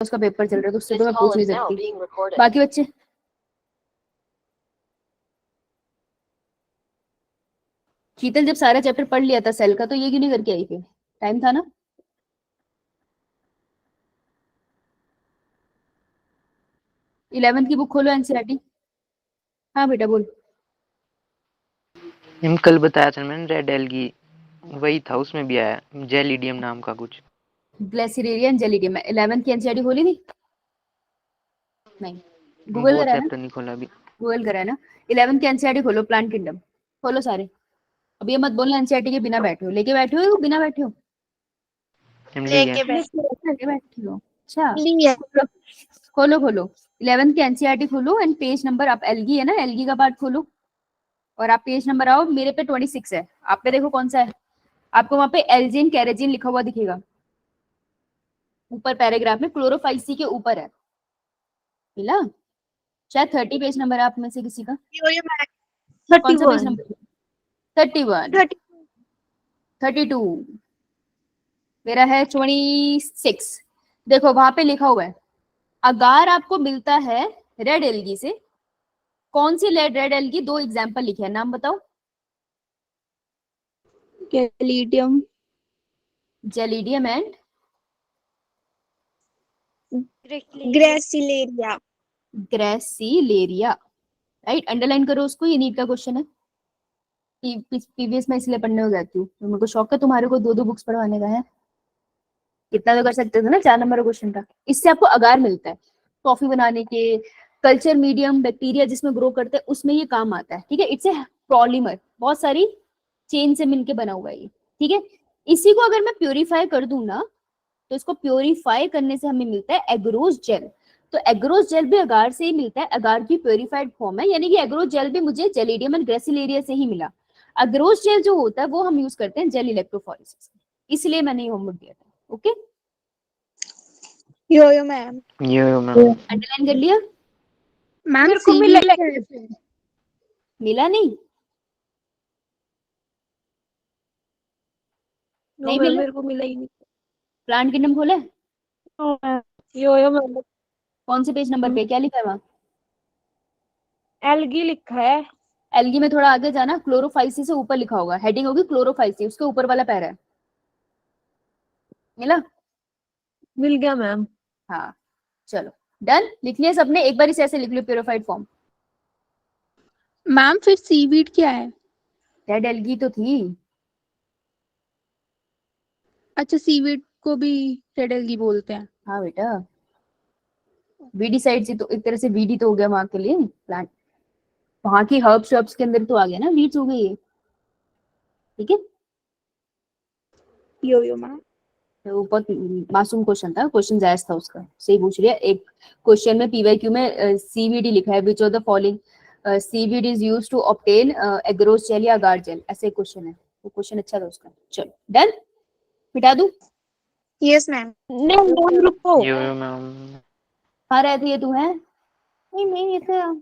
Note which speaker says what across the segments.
Speaker 1: उसका पेपर चल रहा है तो उससे तो मैं पूछ नहीं सकती। बाकी बच्चे शीतल जब सारा चैप्टर पढ़ लिया था सेल का तो ये क्यों नहीं करके आई फिर? टाइम था ना। इलेवेंथ की बुक खोलो एनसीईआरटी। हाँ बेटा बोल।
Speaker 2: मैम कल बताया था मैंने रेड एल्गी, वही था, उसमें भी आया जेलिडियम नाम का कुछ।
Speaker 1: ग्लेसिरेरिया एंड जेलिडियम। 11th की एनसीईआरटी खोली थी? नहीं, गूगल
Speaker 2: वो
Speaker 1: करा है ना?
Speaker 2: चैप्टर नहीं खोला अभी।
Speaker 1: गूगल करा है ना? 11th की एनसीईआरटी खोलो, प्लांट किंगडम खोलो सारे। अब ये मत बोलना एनसीईआरटी के बिना बैठे हो, लेके बैठे हो या बिना बैठे हो?
Speaker 2: हम
Speaker 3: लेके
Speaker 1: लेके बैठे हो, अच्छा।
Speaker 3: लिया।
Speaker 1: खोलो खोलो 11th की एनसीईआरटी खोलो एंड पेज नंबर, आप एल्गी है ना, एल्गी का पार्ट खोलो और आप पेज नंबर आओ, मेरे पे 26 है, आप पे देखो कौन सा है। आपको वहां पे एल्जीन कैरेजीन लिखा हुआ दिखेगा ऊपर पैराग्राफ में, क्लोरोफाइसी के ऊपर है, मिला? शायद 30 पेज नंबर है आप में से किसी का। कौन सा पेज
Speaker 3: 31
Speaker 1: नंबर? 31, 32, मेरा है 26। देखो वहां पे लिखा हुआ है, अगर आपको मिलता है रेड एल्गी से, कौन सी रेड एल्गी, दो एग्जांपल लिखे हैं, नाम बताओ।
Speaker 3: Gelidium,
Speaker 1: gelidium and
Speaker 3: gracilaria.
Speaker 1: Gracilaria, right. Underline करो उसको, ये नीट का क्वेश्चन है। पीवीएस में इसलिए पढ़ने हो जाती हूँ, तो मेरे को शौक है तुम्हारे को दो दो बुक्स पढ़वाने का है। कितना तो कर सकते थे ना, 4 नंबर का क्वेश्चन था। इससे आपको अगार मिलता है कॉफी बनाने के, कल्चर मीडियम बैक्टीरिया जिसमें ग्रो करते हैं उसमें ये काम आता है, ठीक है। इट्स ए पॉलीमर, बहुत सारी चेन से मिलके बना हुआ है ये, ठीक है। इसी को अगर मैं प्योरीफाई कर दूं ना, तो इसको प्योरीफाई करने से हमें मिलता है एग्रोज जेल। तो एग्रोज जेल भी अगार से ही मिलता है, अगार की प्योरीफाइड फॉर्म है, यानी कि एग्रोज जेल भी मुझे जेलिडियम एंड ग्रेसिलेरिया से ही मिला। अग्रोज जेल जो होता है वो हम यूज करते हैं जेल इलेक्ट्रोफोरेसिस, इसलिए मैंने ये होमवर्क दिया था। ओके,
Speaker 3: यो मैम,
Speaker 2: ये मैम
Speaker 1: अंडरलाइन कर लिया?
Speaker 3: मैम मेरे को मिला कैसे?
Speaker 1: मिला नहीं? नहीं
Speaker 3: मैम
Speaker 1: मिला?
Speaker 3: मेरे को मिला ही नहीं।
Speaker 1: प्लांट किंगडम खोला है?
Speaker 3: यो मैम,
Speaker 1: कौन से पेज नंबर पे, क्या लिखा है वहां?
Speaker 3: एल्गी लिखा है।
Speaker 1: एल्गी में थोड़ा आगे जाना, क्लोरोफाइसी से ऊपर लिखा होगा, हेडिंग होगी क्लोरोफाइसी, उसके ऊपर वाला पैरा है, मिला?
Speaker 3: मिल गया मैम।
Speaker 1: हाँ चलो डन, लिख लिया सबने? एक बार इसे ऐसे लिख लो, प्योरीफाइड फॉर्म।
Speaker 3: मैम फिर सीवीड क्या है?
Speaker 1: रेड एल्गी तो थी।
Speaker 3: अच्छा, सीवीड को भी रेड एल्गी बोलते हैं।
Speaker 1: हाँ बेटा, वीडी साइड से तो एक तरह से वीडी तो हो गया वहां के लिए प्लांट, वहां की हर्ब्स शर्ब्स के अंदर तो आ गया ना, वीड्स हो गई ये, ठीक है।
Speaker 3: Yo ma'am.
Speaker 1: तो बहुत मासूम क्वेश्चन था, क्वेश्चन जायज था उसका, सही पूछ रही है। एक क्वेश्चन में पीवाईक्यू में सीवीडी लिखा है, which of the following seaweed is used to obtain agarose gel या अगार जेल, ऐसे क्वेश्चन है, वो क्वेश्चन अच्छा था उसका। चलो डन, मिटा दूं?
Speaker 3: Yes ma'am. नहीं रुको।
Speaker 2: ये मैम
Speaker 1: कहाँ रहती है तू, है? नहीं नहीं, ये तो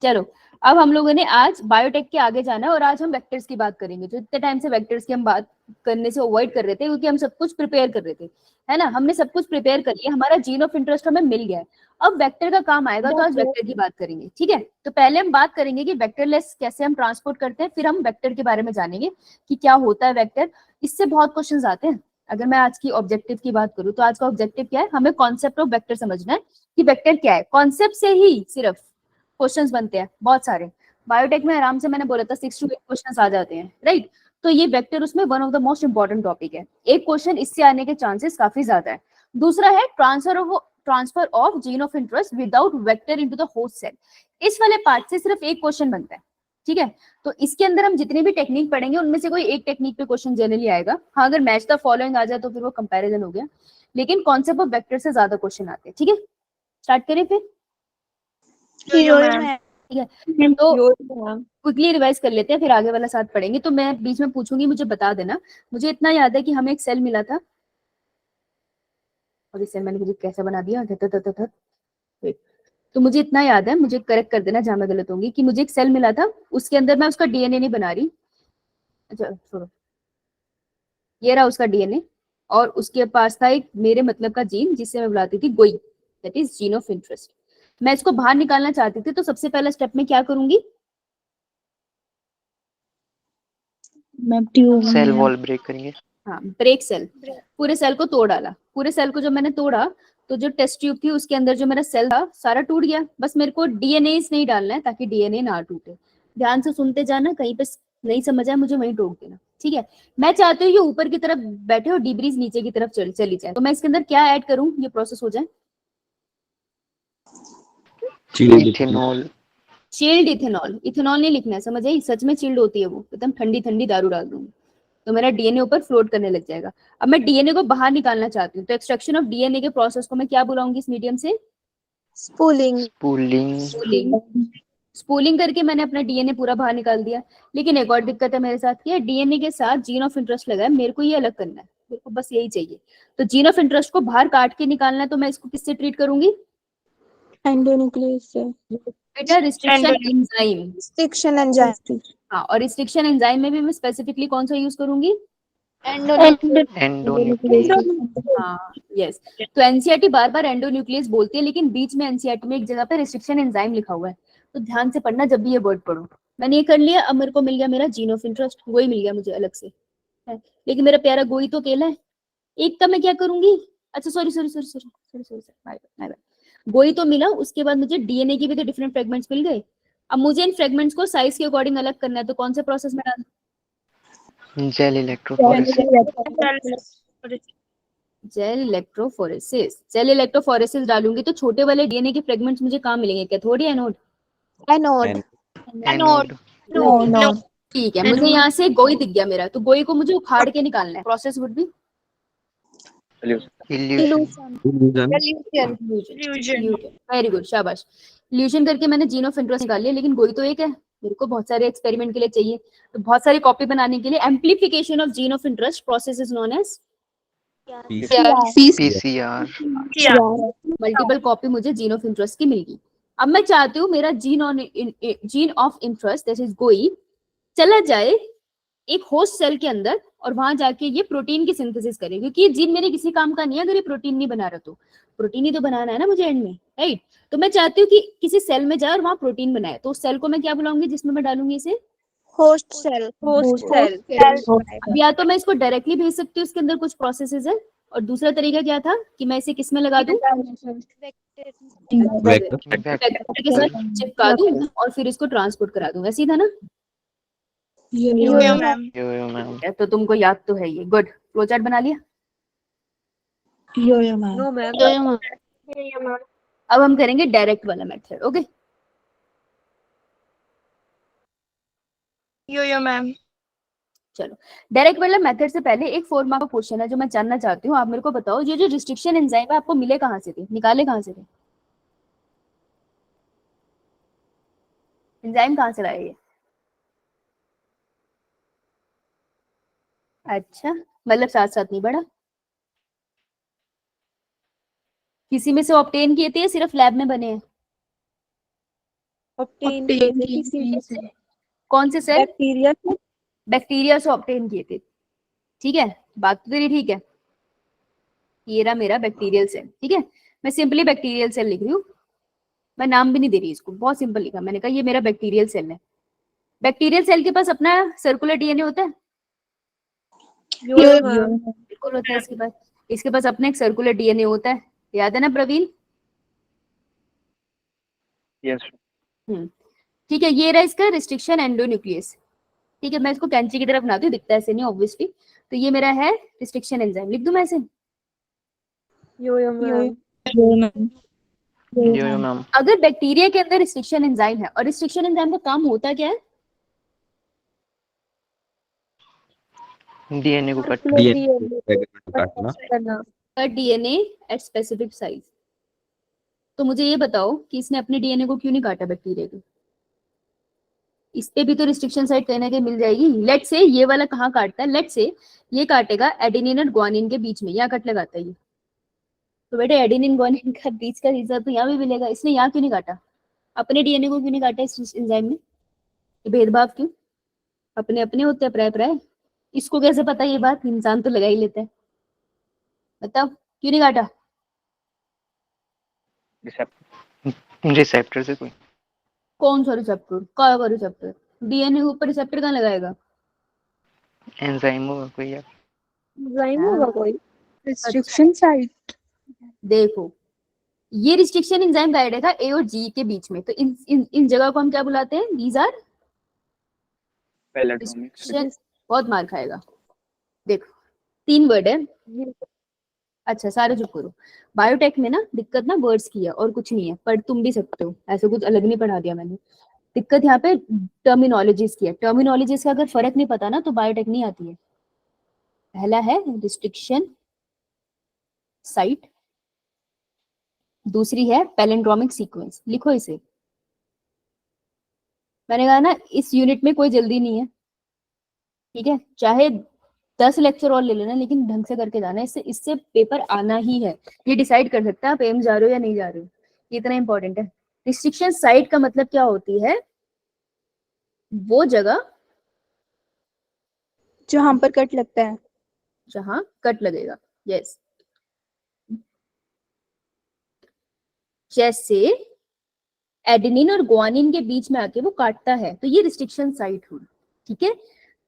Speaker 1: चलो। अब हम लोगों ने आज बायोटेक के आगे जाना है और आज हम वेक्टर्स की बात करेंगे, जो इतने टाइम से वेक्टर्स की हम बात करने से अवॉइड कर रहे थे क्योंकि हम सब कुछ प्रिपेयर कर रहे थे, है ना। हमने सब कुछ प्रिपेयर कर लिया, हमारा जीन ऑफ इंटरेस्ट हमें मिल गया है। अब वेक्टर का काम आएगा, तो आज वेक्टर की बात करेंगे, ठीक है। तो पहले हम बात करेंगे कि वेक्टरलेस कैसे हम ट्रांसपोर्ट करते हैं, फिर हम वेक्टर के बारे में जानेंगे कि क्या होता है वेक्टर। इससे बहुत क्वेश्चन आते हैं। अगर मैं आज की ऑब्जेक्टिव की बात करूँ तो आज का ऑब्जेक्टिव क्या है, हमें कॉन्सेप्ट ऑफ वेक्टर समझना है कि वेक्टर क्या है। कॉन्सेप्ट से ही सिर्फ क्वेश्चंस बनते हैं बहुत सारे। बायोटेक में आराम से मैंने बोला था 6 to 8 क्वेश्चंस आ जाते हैं, राइट। तो ये वेक्टर उसमें one of the most important topic है, एक क्वेश्चन इससे आने के चांसेस काफी ज्यादा है। दूसरा है transfer of gene of interest without vector into the host cell. इस वाले पार्ट से सिर्फ एक क्वेश्चन बनता है, ठीक है। तो इसके अंदर हम जितनी भी टेक्निक पढ़ेंगे उनमें से कोई एक टेक्निक पे क्वेश्चन जनरली आएगा। हाँ, अगर मैच द फॉलोइंग आ जाए तो फिर वो कंपैरिजन हो गया, लेकिन कॉन्सेप्ट ऑफ वेक्टर से ज्यादा क्वेश्चन आते हैं, ठीक है। स्टार्ट करें फिर? ठीक है, तो क्विकली रिवाइज कर लेते हैं, फिर आगे वाला साथ पढ़ेंगे। तो मैं बीच में पूछूंगी, मुझे बता देना। मुझे इतना याद है कि हमें एक सेल मिला था, और इस सेल मैंने मुझे कैसे बना दिया, तो मुझे इतना याद है, मुझे करेक्ट कर देना जहां मैं गलत होंगी, कि मुझे एक सेल मिला था, उसके अंदर मैं उसका डीएनए नहीं बना रही, अच्छा छोड़ो, ये रहा उसका डीएनए, और उसके पास था एक मेरे मतलब का जीन जिससे मैं बुलाती थी गोई, that is gene of interest. मैं इसको बाहर निकालना चाहती थी, तो सबसे पहला स्टेप में क्या करूंगी?
Speaker 3: Ma'am tube
Speaker 2: cell wall break करेंगे।
Speaker 1: हाँ, ब्रेक सेल। पूरे सेल को तोड़ डाला। पूरे सेल को जब मैंने तोड़ा तो जो टेस्ट ट्यूब थी उसके अंदर जो मेरा सेल था सारा टूट गया। बस मेरे को डीएनए नहीं डालना है ताकि डीएनए ना टूटे। ध्यान से सुनते जाना, कहीं पे नहीं समझ आए मुझे वहीं टोक देना, ठीक है? मैं चाहती हूँ ये ऊपर की तरफ बैठे और डिब्रीज नीचे की तरफ चली जाए। तो मैं इसके अंदर क्या ऐड करूँ ये प्रोसेस हो जाए?
Speaker 2: इथेनॉल।
Speaker 1: Chilled ethanol. इथेनॉल नहीं लिखना है, समझ आई? सच में चिल्ड होती है वो, एकदम ठंडी ठंडी दारू डाल दूंगी तो मेरा डीएनए ऊपर फ्लोट करने लग जाएगा। अब मैं डीएनए को बाहर निकालना चाहती हूँ, तो एक्सट्रैक्शन ऑफ डीएनए के प्रोसेस को मैं क्या बुलाऊंगी इस मीडियम से?
Speaker 4: स्पूलिंग।
Speaker 2: स्पूलिंग।
Speaker 1: स्पूलिंग करके मैंने अपना डीएनए पूरा बाहर निकाल दिया। लेकिन एक और दिक्कत है मेरे साथ, कि डीएनए के साथ जीन ऑफ इंटरेस्ट लगा है, मेरे को ये अलग करना है, मेरे को बस यही चाहिए। तो जीन ऑफ इंटरेस्ट को बाहर काट के निकालना है, तो मैं इसको किससे ट्रीट करूंगी?
Speaker 3: एंडोन्यूक्लियस से।
Speaker 1: बेटा रिस्ट्रिक्शन एंजाइम।
Speaker 4: Restriction enzyme.
Speaker 1: हाँ, और रिस्ट्रिक्शन एंजाइम में भी मैं स्पेसिफिकली कौन सा यूज करूंगी?
Speaker 2: एंडोन्यूक्लियस।
Speaker 1: हाँ, यस। तो एनसीईआरटी बार बार एंडोन्यूक्लियस बोलती है, लेकिन बीच में एनसीईआरटी में एक जगह पे रिस्ट्रिक्शन एंजाइम लिखा हुआ है, तो ध्यान से पढ़ना जब भी ये वर्ड पढ़ो। मैंने ये कर लिया। अब मेरे को मिल गया मेरा जीन ऑफ इंटरेस्ट, वही मिल गया मुझे अलग से है। लेकिन मेरा प्यारा गोई तो अकेला है। एक का मैं क्या करूंगी? अच्छा सॉरी, गोई तो मिला, उसके बाद मुझे डीएनए की भी तो डिफरेंट फ्रेगमेंट्स मिल गए। अब मुझे इन फ्रेगमेंट्स को साइज के अकॉर्डिंग अलग करना है, तो कौन से प्रोसेस में डालना?
Speaker 2: Gel electrophoresis.
Speaker 1: Gel electrophoresis. Gel electrophoresis डालूंगी तो छोटे वाले डीएनए के फ्रेगमेंट्स मुझे कहाँ मिलेंगे? कैथोड या एनोड?
Speaker 4: एनोड।
Speaker 2: एनोड।
Speaker 1: ठीक है, मुझे यहाँ से गोई दिख गया मेरा, तो गोई को मुझे उखाड़ के निकालना है। Process would be
Speaker 2: evolution.
Speaker 1: Very good, शाबाश। इल्यूशन करके मैंने जीन ऑफ इंटरेस्ट निकाल लिया, लेकिन गोई तो एक है, मेरे को बहुत सारे एक्सपेरिमेंट के लिए चाहिए, तो बहुत सारी कॉपी बनाने के लिए amplification of gene of interest process is known as
Speaker 2: PCR.
Speaker 1: Multiple copy मुझे जीन ऑफ इंटरेस्ट की मिल गई। अब मैं चाहती हूँ मेरा gene of interest that is GOI चला जाए एक होस्ट सेल के अंदर और वहां जाके ये प्रोटीन की सिंथेसिस करे, क्योंकि ये जीन मेरे किसी काम का नहीं है अगर ये प्रोटीन नहीं बना रहा। तो प्रोटीन ही तो बनाना है ना मुझे एंड में, राइट? तो मैं चाहती हूँ कि किसी सेल में जाए और वहां प्रोटीन बनाए, तो उस सेल को मैं क्या बुलाऊंगी जिसमें मैं डालूंगी इसे?
Speaker 4: Host cell.
Speaker 1: अब या तो मैं इसको डायरेक्टली भेज सकती हूँ, इसके अंदर कुछ प्रोसेसेस है, और दूसरा तरीका क्या था कि मैं इसे किस में लगा दूं? वेक्टर के साथ चिपका दूं और फिर इसको ट्रांसपोर्ट करा दूं, ऐसे ही था ना? तो तुमको याद तो है ये, गुड। फ्लो चार्ट बना लिया? अब हम करेंगे डायरेक्ट वाला मेथड, ओके? चलो, डायरेक्ट वाला मेथड से पहले एक 4 मार्क का क्वेश्चन है जो मैं जानना चाहती हूँ। आप मेरे को बताओ, ये जो रिस्ट्रिक्शन एंजाइम है आपको मिले कहाँ से थे, निकाले कहाँ से थे? एंजाइम कहाँ से लाए ये? अच्छा, मतलब साथ साथ नहीं बढ़ा, किसी में से ऑब्टेन किए थे या सिर्फ लैब में बने हैं? कौन से सेल? बैक्टीरिया से ऑब्टेन किए थे, ठीक है? बात तो तेरी ठीक है। ये रहा मेरा बैक्टीरियल सेल, ठीक है? मैं सिंपली बैक्टीरियल सेल लिख रही हूँ, मैं नाम भी नहीं दे रही इसको, बहुत सिंपल लिखा। मैंने कहा ये मेरा बैक्टीरियल सेल है। बैक्टीरियल सेल के पास अपना सर्कुलर डीएनए होता है? बिल्कुल होता है इसके पास अपना एक सर्कुलर डीएनए होता है, याद है ना प्रवीण?
Speaker 2: यस।
Speaker 1: ठीक है, ये रहा इसका रिस्ट्रिक्शन एंडोन्यूक्लियस, ठीक है? मैं इसको कैंची की तरफ बनाती हूँ, दिखता है ऐसे नहीं ऑब्वियसली। तो ये मेरा है रिस्ट्रिक्शन एंजाइम, लिख दूं मैं ऐसे?
Speaker 2: मैम।
Speaker 1: अगर बैक्टीरिया के अंदर रिस्ट्रिक्शन एंजाइम है, और रिस्ट्रिक्शन एंजाइम का काम होता क्या है?
Speaker 2: डीएनए को cut
Speaker 1: DNA at specific size. तो मुझे ये बताओ कि इसने अपने डीएनए को क्यों नहीं काटा बैक्टीरिया को? इस पे भी तो रिस्ट्रिक्शन साइट कहीं ना कहीं मिल जाएगी। लेट से ये वाला कहाँ काटता है? लेट से ये काटेगा एडेनिन और ग्वानिन के बीच में, यहाँ कट लगाता है ये। तो बेटे एडेनिन ग्वानिन का बीच का हिस्सा तो यहाँ भी मिलेगा, इसने यहाँ क्यों नहीं काटा? अपने डीएनए को क्यों नहीं काटा इस एंजाइम ने? ये भेदभाव क्यों? अपने अपने होते हैं, प्राय प्राय। इसको कैसे पता ये बात? इंसान तो लगा ही लेता है। बताओ क्यों नहीं काटा?
Speaker 2: रिसेप्टर से कोई
Speaker 1: कौन सा रिसेप्टर? कहाँ का रिसेप्टर? डीएनए के ऊपर रिसेप्टर कहाँ लगाएगा?
Speaker 2: एंजाइम होगा कोई यार।
Speaker 3: एंजाइम
Speaker 1: हाँ,
Speaker 3: होगा कोई। Restriction site.
Speaker 1: देखो ये रिस्ट्रिक्शन एंजाइम गाइड था ए और जी के बीच में, तो इन जगह को हम क्या बुलाते हैं? These are restriction. बहुत मार खाएगा। देखो 3 वर्ड है। अच्छा सारे चुप करो। बायोटेक में ना दिक्कत ना वर्ड्स की है और कुछ नहीं है, पढ़ तुम भी सकते हो, ऐसे कुछ अलग नहीं पढ़ा दिया मैंने। दिक्कत यहाँ पे टर्मिनोलॉजीज की है। टर्मिनोलॉजीज का अगर फर्क नहीं पता ना तो बायोटेक नहीं आती है। पहला है रिस्ट्रिक्शन साइट, दूसरी है पैलिंड्रोमिक सीक्वेंस। लिखो इसे। मैंने कहा ना इस यूनिट में कोई जल्दी नहीं है, ठीक है? चाहे 10 लेक्चर और ले लेना, लेकिन ढंग से करके जाना। इससे इससे पेपर आना ही है। ये डिसाइड कर सकते हैं आप एम जा रहे हो या नहीं जा रहे हो। ये इतना इंपॉर्टेंट है। रिस्ट्रिक्शन साइट का मतलब क्या होती है? वो जगह
Speaker 3: जहां पर कट लगता है।
Speaker 1: जहां कट लगेगा। यस, जैसे एडेनिन और ग्वानिन के बीच में आके वो काटता है, तो ये रिस्ट्रिक्शन साइट हुई, ठीक है?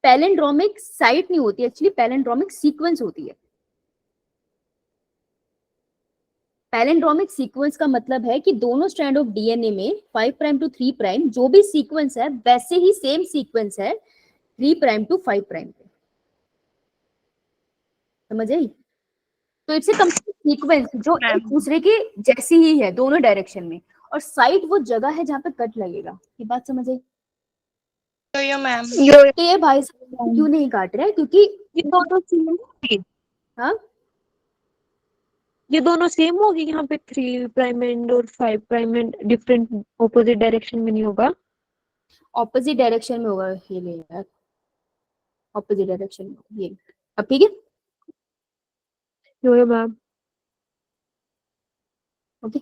Speaker 1: पैलिंड्रोमिक साइट नहीं होती एक्चुअली, पैलिंड्रोमिक सीक्वेंस होती है। पैलिंड्रोमिक सीक्वेंस का मतलब है कि दोनों स्ट्रैंड ऑफ डीएनए में 5 प्राइम टू 3 प्राइम जो भी सीक्वेंस है वैसे ही सेम सीक्वेंस है 3 प्राइम टू 5 प्राइम पे। समझ आई? तो इट्स ए कंप्लीट सीक्वेंस जो एक दूसरे के जैसी ही है दोनों डायरेक्शन में, और साइट वो जगह है जहां पे कट लगेगा। ये बात समझ आई?
Speaker 4: यो मैम।
Speaker 1: तो ये भाई साहब क्यों नहीं काट रहे? क्योंकि
Speaker 3: ये दोनों सेम।
Speaker 1: हाँ
Speaker 3: ये दोनों सेम होगी। यहाँ पे 3 प्राइम एंड और 5 prime and different opposite direction में नहीं होगा।
Speaker 1: ऑपोजिट डायरेक्शन में होगा। ये ले यार, ऑपोजिट डायरेक्शन में ये। अब ठीक है?
Speaker 3: Yo ma'am.
Speaker 1: ओके।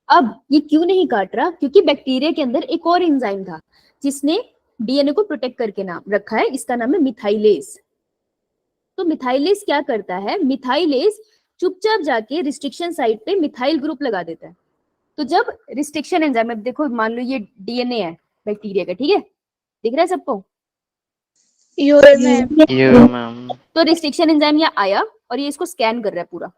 Speaker 1: अब ये क्यों नहीं काट रहा? क्योंकि बैक्टीरिया के अंदर एक और एंजाइम था जिसने डीएनए को प्रोटेक्ट करके नाम रखा है, इसका नाम है मिथाइलेज। तो मिथाइलेज क्या करता है? मिथाइलेज चुपचाप जाके रिस्ट्रिक्शन साइट पे मिथाइल ग्रुप लगा देता है। तो जब रिस्ट्रिक्शन एंजाइम, अब देखो मान लो ये डीएनए है बैक्टीरिया का, ठीक है? दिख रहा है सबको?
Speaker 4: यो मैम।
Speaker 2: Yo ma'am.
Speaker 1: तो रिस्ट्रिक्शन एंजाइम यहाँ आया और ये इसको स्कैन कर रहा है पूरा।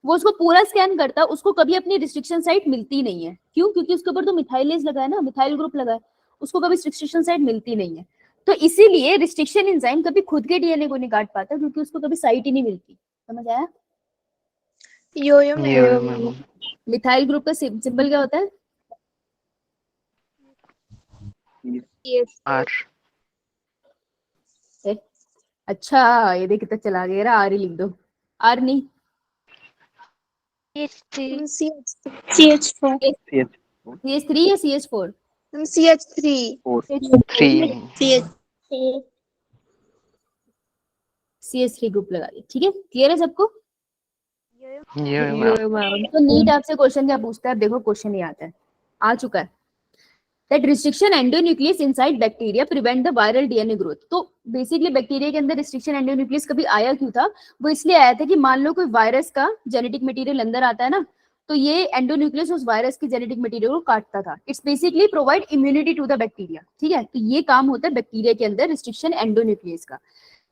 Speaker 1: वो उसको पूरा स्कैन करता है, उसको कभी अपनी रिस्ट्रिक्शन साइट मिलती नहीं है। क्यों? क्योंकि उसके ऊपर तो मिथाइलेज लगा है ना, मिथाइल ग्रुप लगा है, उसको कभी रिस्ट्रिक्शन साइट मिलती नहीं है। तो इसीलिए रिस्ट्रिक्शन एंजाइम कभी खुद के डीएनए को नहीं काट पाता, क्योंकि उसको कभी साइट ही नहीं मिलती। समझ आया?
Speaker 4: यो
Speaker 2: यो मैम।
Speaker 1: मिथाइल ग्रुप का सिंबल क्या होता है?
Speaker 2: आर।
Speaker 1: अच्छा ये देख कितना चला गया। आर ही लिख दो। आर नहीं,
Speaker 4: CH4।
Speaker 1: CH3 या CH4?
Speaker 4: CH3।
Speaker 2: 3।
Speaker 1: CH3 ग्रुप लगा दिया, ठीक है? क्लियर है सबको?
Speaker 2: यो मैम।
Speaker 3: Yo ma'am.
Speaker 1: तो नीट आपसे क्वेश्चन क्या पूछता है? देखो क्वेश्चन ही आता है, आ चुका है। That restriction endonuclease inside bacteria prevent the viral DNA growth। तो बेसिकली बैक्टीरिया के अंदर रिस्ट्रिक्शन एंडोन्यूक्लियस कभी आया क्यों था? वो इसलिए आया था कि मान लो कोई वायरस का जेनेटिक मटेरियल अंदर आता है ना, तो ये एंडोन्यूक्लियस उस वायरस की जेनेटिक मटेरियल को काटता था। It's basically provide immunity to the bacteria, ठीक है? तो ये काम होता है बैक्टीरिया के अंदर रिस्ट्रिक्शन एंडोन्यूक्लियस का।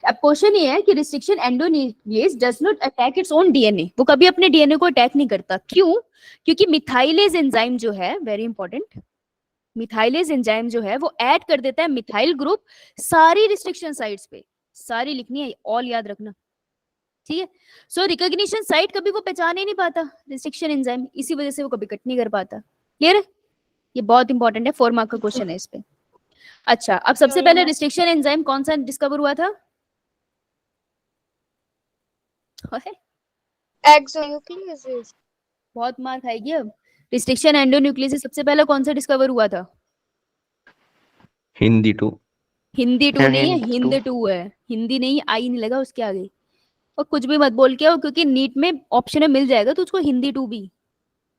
Speaker 1: अब क्वेश्चन ये है कि restriction endonuclease does not attack its own DNA. वो कभी अपने डीएनए को अटैक नहीं करता। क्यों? क्योंकि मिथाइलेज एंजाइम जो है, वेरी इंपॉर्टेंट, मिथाइलेज एंजाइम जो है वो ऐड कर देता है मिथाइल ग्रुप सारी रिस्ट्रिक्शन साइट्स पे। सारी लिखनी है, ऑल याद रखना, ठीक है? सो रिकॉग्निशन साइट कभी वो पहचान ही नहीं पाता रिस्ट्रिक्शन एंजाइम, इसी वजह से वो कभी कट नहीं कर पाता। क्लियर है? ये बहुत इंपॉर्टेंट है, 4 मार्क का क्वेश्चन है इस पे। अच्छा अब सबसे पहले रिस्ट्रिक्शन एंजाइम कौन सा डिस्कवर हुआ था?
Speaker 4: एक्सोन्यूक्लियस।
Speaker 1: बहुत मार खाएगी अब। रिस्ट्रिक्शन एंडोन्यूक्लियस से सबसे पहले कौन सा डिस्कवर हुआ था?
Speaker 5: हिंदी 2।
Speaker 1: हिंदी 2 नहीं है,
Speaker 2: हिंद
Speaker 1: हिंद 2 है। हिंदी नहीं, आई नहीं लगा उसके आगे। और कुछ भी मत बोल के आओ, क्योंकि नीट में ऑप्शन में मिल जाएगा तो उसको हिंदी 2 भी।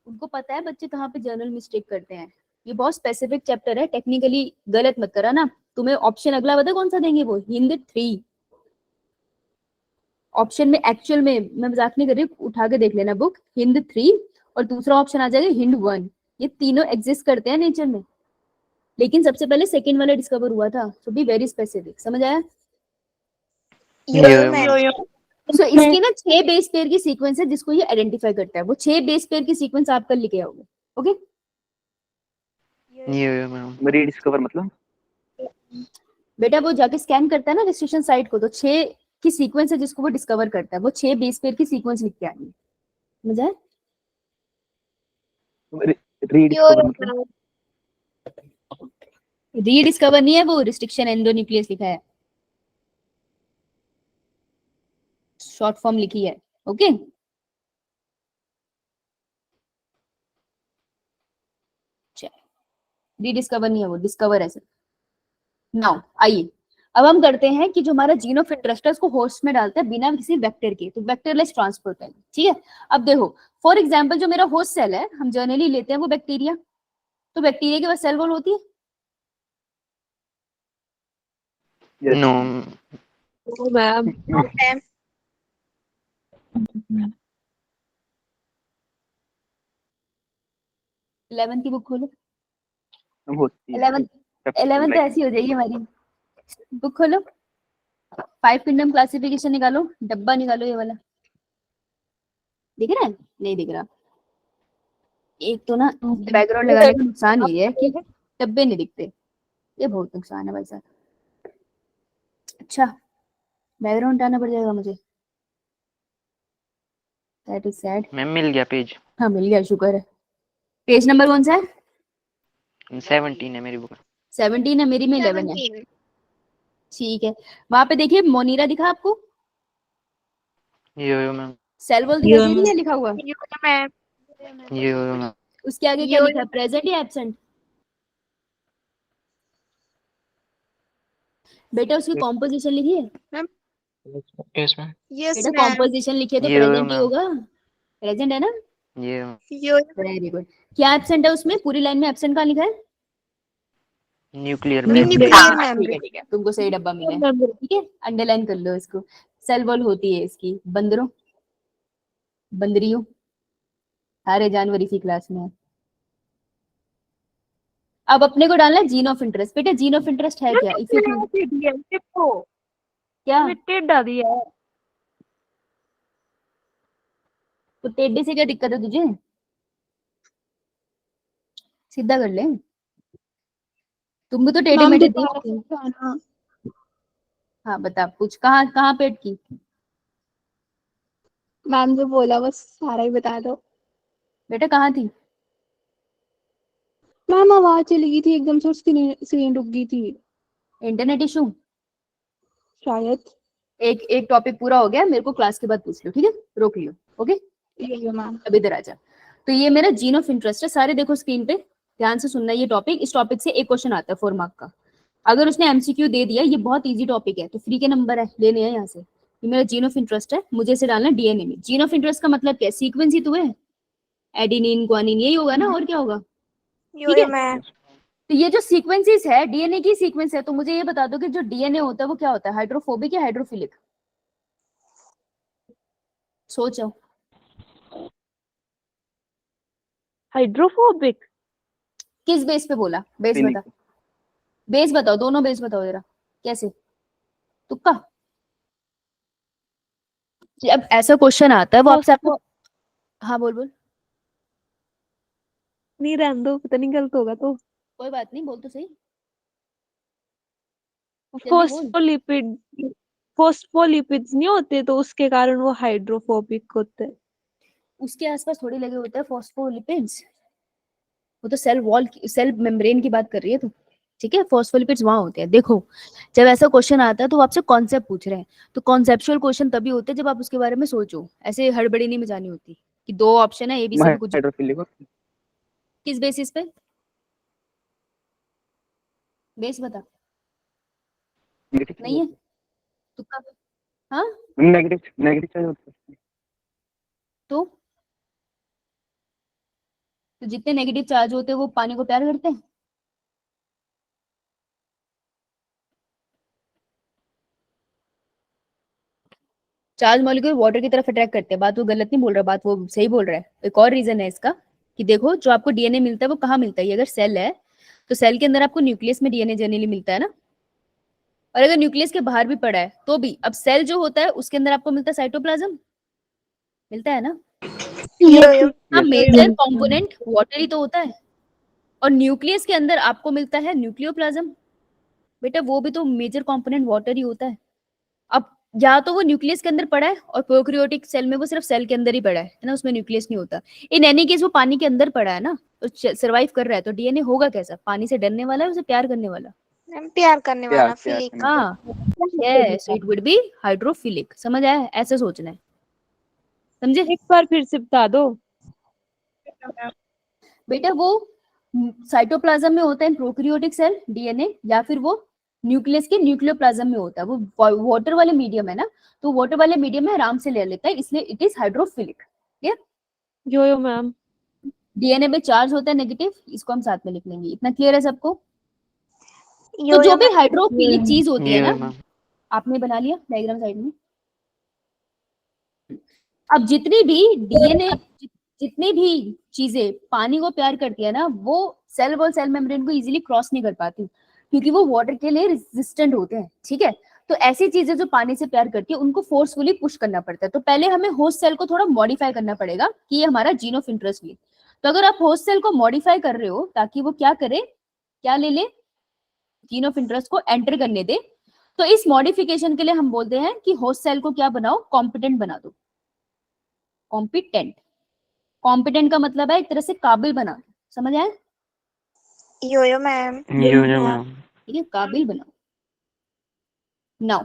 Speaker 1: उनको पता है बच्चे कहाँ पे जर्नल मिस्टेक करते हैं। ये बहुत स्पेसिफिक चैप्टर है, टेक्निकली गलत मत करा ना। तुम्हें ऑप्शन अगला बता कौन सा देंगे? वो हिंद 3। ऑप्शन में एक्चुअल में, मैं मजाक नहीं कर रही, उठा के देख लेना बुक, हिंद 3 और दूसरा ऑप्शन आ जाएगा हिंद 1। ये तीनों एग्जिस्ट करते हैं नेचर में, लेकिन सबसे पहले सेकंड वाला डिस्कवर हुआ था। सो बी वेरी स्पेसिफिक, समझ आया?
Speaker 2: यो
Speaker 4: मैम।
Speaker 1: सो इसकी ना 6 बेस पेयर की सीक्वेंस है जिसको ये आइडेंटिफाई करता है। वो 6 बेस पेयर की सीक्वेंस आप कल लिखे आओगे। ओके,
Speaker 2: यो मैम।
Speaker 5: रीडिस्कवर मतलब
Speaker 1: बेटा वो जाके स्कैन करता है ना रजिस्ट्रेशन साइट को, तो 6 की सीक्वेंस है जिसको वो डिस्कवर करता है। वो 6 बेस पेयर की सीक्वेंस लिख के आएंगे, समझ आया?
Speaker 5: रीडिस्कवर मतलब
Speaker 1: रीडिस्कवर नहीं है, वो रिस्ट्रिक्शन एंडोन्यूक्लियस लिखा है, शॉर्ट फॉर्म लिखी है। ओके, रीडिस्कवर नहीं है, वो डिस्कवर है सर। नाउ आइए अब हम करते हैं कि जो हमारा जीन ऑफ इंटरेस्ट है उसको होस्ट में डालते हैं बिना किसी वेक्टर के, तो वेक्टरलेस ट्रांसपोर्ट है। ठीक है, अब देखो फॉर एग्जांपल जो मेरा होस्ट सेल है, हम जनरली लेते हैं वो बैक्टीरिया, तो बैक्टीरिया के पास सेल वॉल होती है?
Speaker 2: नो।
Speaker 3: ओ मैम।
Speaker 4: मैम।
Speaker 1: 11 की बुक खोलो,
Speaker 5: होती है
Speaker 1: 11 तो ऐसी हो जाएगी हमारी। बुक खोलो, 5 किंगडम क्लासिफिकेशन निकालो, डब्बा निकालो, ये वाला दिख रहा है? नहीं दिख रहा। एक तो ना बैकग्राउंड लगाने का नुकसान ये है कि डब्बे नहीं दिखते, ये बहुत नुकसान है भाई साहब। अच्छा, बैकग्राउंड हटाना पड़ जाएगा मुझे, दैट इज सैड।
Speaker 2: मैम मिल गया पेज।
Speaker 1: हाँ मिल गया, शुक्र है। पेज नंबर कौन सा है?
Speaker 2: 17 है मेरी बुक।
Speaker 1: 17 है, मेरी में 11 है।
Speaker 4: 17।
Speaker 1: ठीक है, वहां पे देखिए मोनीरा दिखा आपको,
Speaker 2: यो मैम।
Speaker 1: सेल वॉल दिखाई दे रही है लिखा हुआ?
Speaker 4: मैम।
Speaker 2: Yo ma'am.
Speaker 1: उसके आगे क्या लिखा है, प्रेजेंट या एब्सेंट? बेटा उसकी कॉम्पोजिशन लिखी है?
Speaker 2: Yes ma'am.
Speaker 4: यस
Speaker 1: बेटा
Speaker 4: मैम।
Speaker 1: कॉम्पोजिशन लिखी है तो
Speaker 2: ये
Speaker 1: प्रेजेंट ही
Speaker 2: मैम।
Speaker 1: होगा, प्रेजेंट है ना?
Speaker 2: ये
Speaker 4: यो
Speaker 1: वेरी गुड। क्या एब्सेंट है उसमें, पूरी लाइन में एब्सेंट कहाँ लिखा है?
Speaker 2: Nuclear
Speaker 4: nuclear
Speaker 2: membrane.
Speaker 4: मेम्ब्रेन।
Speaker 1: ठीक है, तुमको सही डब्बा मिला है, ठीक है, अंडरलाइन कर लो इसको। सेल वॉल होती है इसकी बंदरों, बंदरियों, सारे जानवर इसी क्लास में है। अब अपने को डालना है जीन ऑफ इंटरेस्ट। बेटा जीन ऑफ इंटरेस्ट है क्या? इफ यू थिंक क्या,
Speaker 3: टेढ़ा दिया है।
Speaker 1: तो टेढ़े से क्या दिक्कत है तुझे, सीधा कर ले, तुम भी तो टेढ़े मेढ़े दिखते हो। हाँ बता, पूछ, कहाँ कहाँ पेट की?
Speaker 4: मैम जो बोला बस सारा ही बता दो।
Speaker 1: बेटा कहाँ थी?
Speaker 4: मैम आवाज चली गई थी एकदम से और स्क्रीन रुक गई थी
Speaker 1: इंटरनेट इशू।
Speaker 4: शायद।
Speaker 1: एक एक टॉपिक पूरा हो गया, मेरे को क्लास के बाद पूछ लो, ठीक है, रोक लियो। ओके,
Speaker 4: ये मैम।
Speaker 1: अब इधर आ जा। तो ये मेरा जीन ऑफ इंटरेस्ट है, सारे देखो स्क्रीन पे, ध्यान से सुनना ये टॉपिक। इस टॉपिक से एक क्वेश्चन आता है 4 मार्क का, अगर उसने एमसीक्यू दे दिया, ये बहुत इजी टॉपिक है, तो फ्री के नंबर है, लेने हैं यहाँ से। ये मेरा जीन ऑफ इंटरेस्ट है, मुझे इसे डालना डीएनए में। जीन ऑफ इंटरेस्ट का मतलब क्या है? सीक्वेंस ही तो है, एडेनिन ग्वानिन, यही होगा ना, और क्या होगा? ठीक है,
Speaker 4: मैम।
Speaker 1: तो ये जो सीक्वेंसेस है डीएनए की सीक्वेंस है, तो मुझे ये बता दो कि जो डीएनए होता है वो क्या होता है, हाइड्रोफोबिक या हाइड्रोफिलिक? सोचो।
Speaker 3: हाइड्रोफोबिक।
Speaker 1: किस बेस पे बोला, बेस बता, बेस बताओ, दोनों बेस बताओ जरा, कैसे? तुक्का? जब ऐसा क्वेश्चन आता है वो आपसे आपको, हाँ बोल बोल।
Speaker 3: नहीं रहने दो, पता नहीं गलत होगा तो।
Speaker 1: कोई बात नहीं, बोल तो सही, जल्दी बोल।
Speaker 3: फोस्फोलिपिड्स नहीं होते तो उसके कारण वो हाइड्रोफोबिक होते हैं।
Speaker 1: उसके आसपास थोड़ी लगे होते हैं फॉस्फोलिपिड्स, वो तो सेल वॉल, सेल मेम्ब्रेन की बात कर रही है तू, ठीक है, फॉस्फोलिपिड्स वहां होते हैं। देखो जब ऐसा क्वेश्चन आता है तो वो आपसे कॉन्सेप्ट पूछ रहे हैं, तो कॉन्सेप्चुअल क्वेश्चन तभी होते हैं जब आप उसके बारे में सोचो, ऐसे हड़बड़ी नहीं मचानी होती कि 2 ऑप्शन है एबीसी में कुछ।
Speaker 5: हाइड्रोफिलिक
Speaker 1: किस बेसिस पे, बेस बता। नहीं है तुक्का? हाँ
Speaker 5: नेगेटिव नेगेटिव चार्ज होता है।
Speaker 1: तो जितने नेगेटिव चार्ज होते हैं वो पानी को प्यार करते हैं? चार्ज मॉलिक्यूल वाटर की तरफ अट्रैक्ट करते हैं। बात वो गलत नहीं बोल रहा, बात वो सही बोल रहा है। एक और रीजन है इसका कि देखो जो आपको डीएनए मिलता है वो कहाँ मिलता है, ये अगर सेल है तो सेल के अंदर आपको न्यूक्लियस में डीएनए जनरली मिलता है ना, और अगर न्यूक्लियस के बाहर भी पड़ा है तो भी। अब सेल जो होता है उसके अंदर आपको मिलता है साइटोप्लाज्म, मिलता है ना। हाँ, मेजर कंपोनेंट वाटर ही तो होता है। और न्यूक्लियस के अंदर आपको मिलता है न्यूक्लियोप्लाज्म, बेटा वो भी तो मेजर कंपोनेंट वाटर ही होता है। अब या तो वो न्यूक्लियस के अंदर पड़ा है और प्रोकैरियोटिक सेल में वो सिर्फ सेल के अंदर ही पड़ा है ना, उसमें न्यूक्लियस नहीं होता। इन एनी केस वो पानी के अंदर पड़ा है ना, तो सर्वाइव कर रहा है, तो डीएनए होगा कैसा? पानी से डरने वाला है, उसे प्यार करने वाला?
Speaker 6: प्यार करने
Speaker 5: प्यार-
Speaker 6: वाला,
Speaker 5: प्यार
Speaker 6: फिलिक।
Speaker 5: करने
Speaker 1: हाँ, yes, it would be hydrophilic. समझ आया? ऐसे सोचना है, समझे?
Speaker 3: एक बार फिर से बता दो।
Speaker 1: बेटा वो साइटोप्लाज्म में होता है प्रोकैरियोटिक सेल डीएनए, या फिर वो न्यूक्लियस के न्यूक्लियोप्लाज्म में होता है। वो वाटर वाले मीडियम है ना, तो वाटर वाले मीडियम में आराम से ले लेता है, इसलिए it is hydrophilic.
Speaker 3: Yo ma'am.
Speaker 1: DNA में चार्ज होता है नेगेटिव, इसको हम साथ में लिख लेंगे। इतना क्लियर है सबको? तो
Speaker 6: यो
Speaker 1: जो भी हाइड्रोफिलिक चीज होती है
Speaker 2: ये
Speaker 1: ना,
Speaker 2: मैम
Speaker 1: आपने बना लिया डायग्राम साइड में। अब जितनी भी डीएनए, जितनी भी चीजें पानी को प्यार करती है ना, वो सेल वॉल सेल मेम्ब्रेन को इजीली क्रॉस नहीं कर पाती, क्योंकि वो वाटर के लिए रेजिस्टेंट होते हैं। ठीक है, तो ऐसी चीजें जो पानी से प्यार करती है उनको फोर्सफुली पुश करना पड़ता है। तो पहले हमें होस्ट सेल को थोड़ा मॉडिफाई करना पड़ेगा कि ये हमारा जीन ऑफ इंटरेस्ट ले। तो अगर आप होस्ट सेल को मॉडिफाई कर रहे हो ताकि वो क्या करे, क्या ले ले, जीन ऑफ इंटरेस्ट को एंटर करने दे, तो इस मॉडिफिकेशन के लिए हम बोलते हैं कि होस्ट सेल को क्या बनाओ, कॉम्पिटेंट बना दो। कॉम्पिटेंट, कॉम्पिटेंट का मतलब है एक तरह से काबिल बना दो। समझ आया?
Speaker 6: यो मैम।
Speaker 2: ये मैम
Speaker 1: ठीक है, काबिल बनाओ। नाउ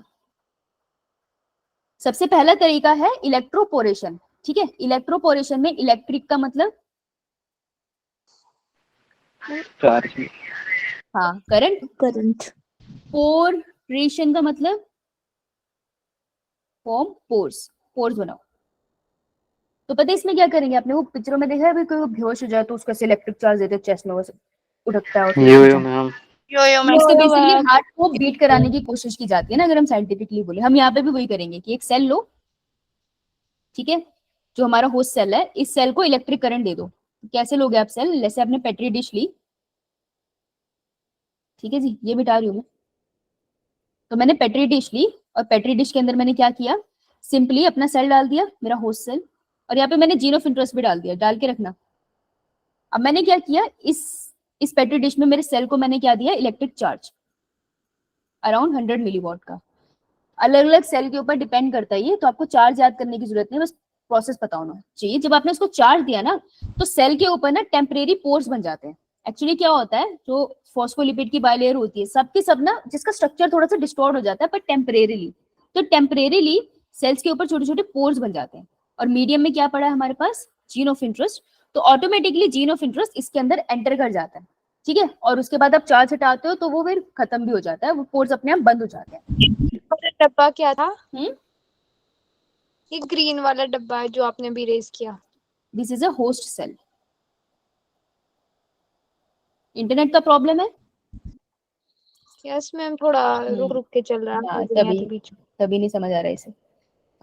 Speaker 1: सबसे पहला तरीका है इलेक्ट्रोपोरेशन। ठीक है, इलेक्ट्रोपोरेशन में इलेक्ट्रिक का मतलब
Speaker 5: चार्ज
Speaker 1: हाँ करंट। पोरेशन का मतलब फॉर्म पोर्स, पोर्स बनाओ। तो पता है इसमें क्या करेंगे? आपने वो पिक्चरों में देखा है भाई, कोई बेहोश हो जाए तो उसका इलेक्ट्रिक चार्ज देते चेस्ट में, वो उठकता है।
Speaker 2: ये मैम
Speaker 6: यो
Speaker 1: इसके बेसिकली हार्ट को बीट कराने की कोशिश की जाती है ना, अगर हम साइंटिफिकली बोले। हम यहाँ पे भी वही करेंगे कि एक सेल लो, ठीक है, जो हमारा होस्ट सेल है, इस सेल को इलेक्ट्रिक करंट दे दो। कैसे लोगे आप सेल? जैसे आपने पेट्री डिश ली, ठीक है जी, ये मिटा रही हूँ मैं। तो मैंने पेट्री डिश ली और पेट्री डिश के अंदर मैंने क्या किया, सिंपली अपना सेल डाल दिया, मेरा होस्ट सेल, और यहाँ पे मैंने जीन ऑफ इंटरेस्ट भी डाल दिया। डाल के रखना। अब मैंने क्या किया, इस पेट्री डिश में मेरे सेल को मैंने क्या दिया, इलेक्ट्रिक चार्ज अराउंड 100 मिलीवॉट का। अलग अलग सेल के ऊपर डिपेंड करता है ये, तो आपको चार्ज याद करने की जरूरत नहीं, बस प्रोसेस पता होना चाहिए। जब आपने उसको चार्ज दिया ना, तो सेल के ऊपर ना टेम्परेरी पोर्स बन जाते हैं। एक्चुअली क्या होता है, जो फॉस्फोलिपिड की बाइलेयर होती है सबकी सब ना, जिसका स्ट्रक्चर थोड़ा सा डिस्टॉर्ट हो जाता है पर टेम्परेरीली, तो टेम्परेरीली सेल्स के ऊपर छोटे छोटे पोर्स बन जाते हैं। और मीडियम में क्या पड़ा है हमारे पास, जीन ऑफ इंटरेस्ट, तो ऑटोमेटिकली जीन ऑफ इंटरेस्ट इसके अंदर एंटर कर जाता है। ठीक है, और उसके बाद आप चार्ज हटाते हो तो वो फिर खत्म भी हो जाता है, वो पोर्स अपने आप बंद हो जाते हैं।
Speaker 6: डब्बा क्या था?
Speaker 1: हम्म,
Speaker 6: ये ग्रीन वाला डब्बा है जो आपने भी रेज किया।
Speaker 1: This is a host cell. Internet का प्रॉब्लम है?
Speaker 6: यस मैम, थोड़ा रुक रुक के चल रहा है
Speaker 1: हाँ,
Speaker 6: दुनिया
Speaker 1: तभी
Speaker 6: के बीच।
Speaker 1: तभी नहीं समझ आ रहा है इसे,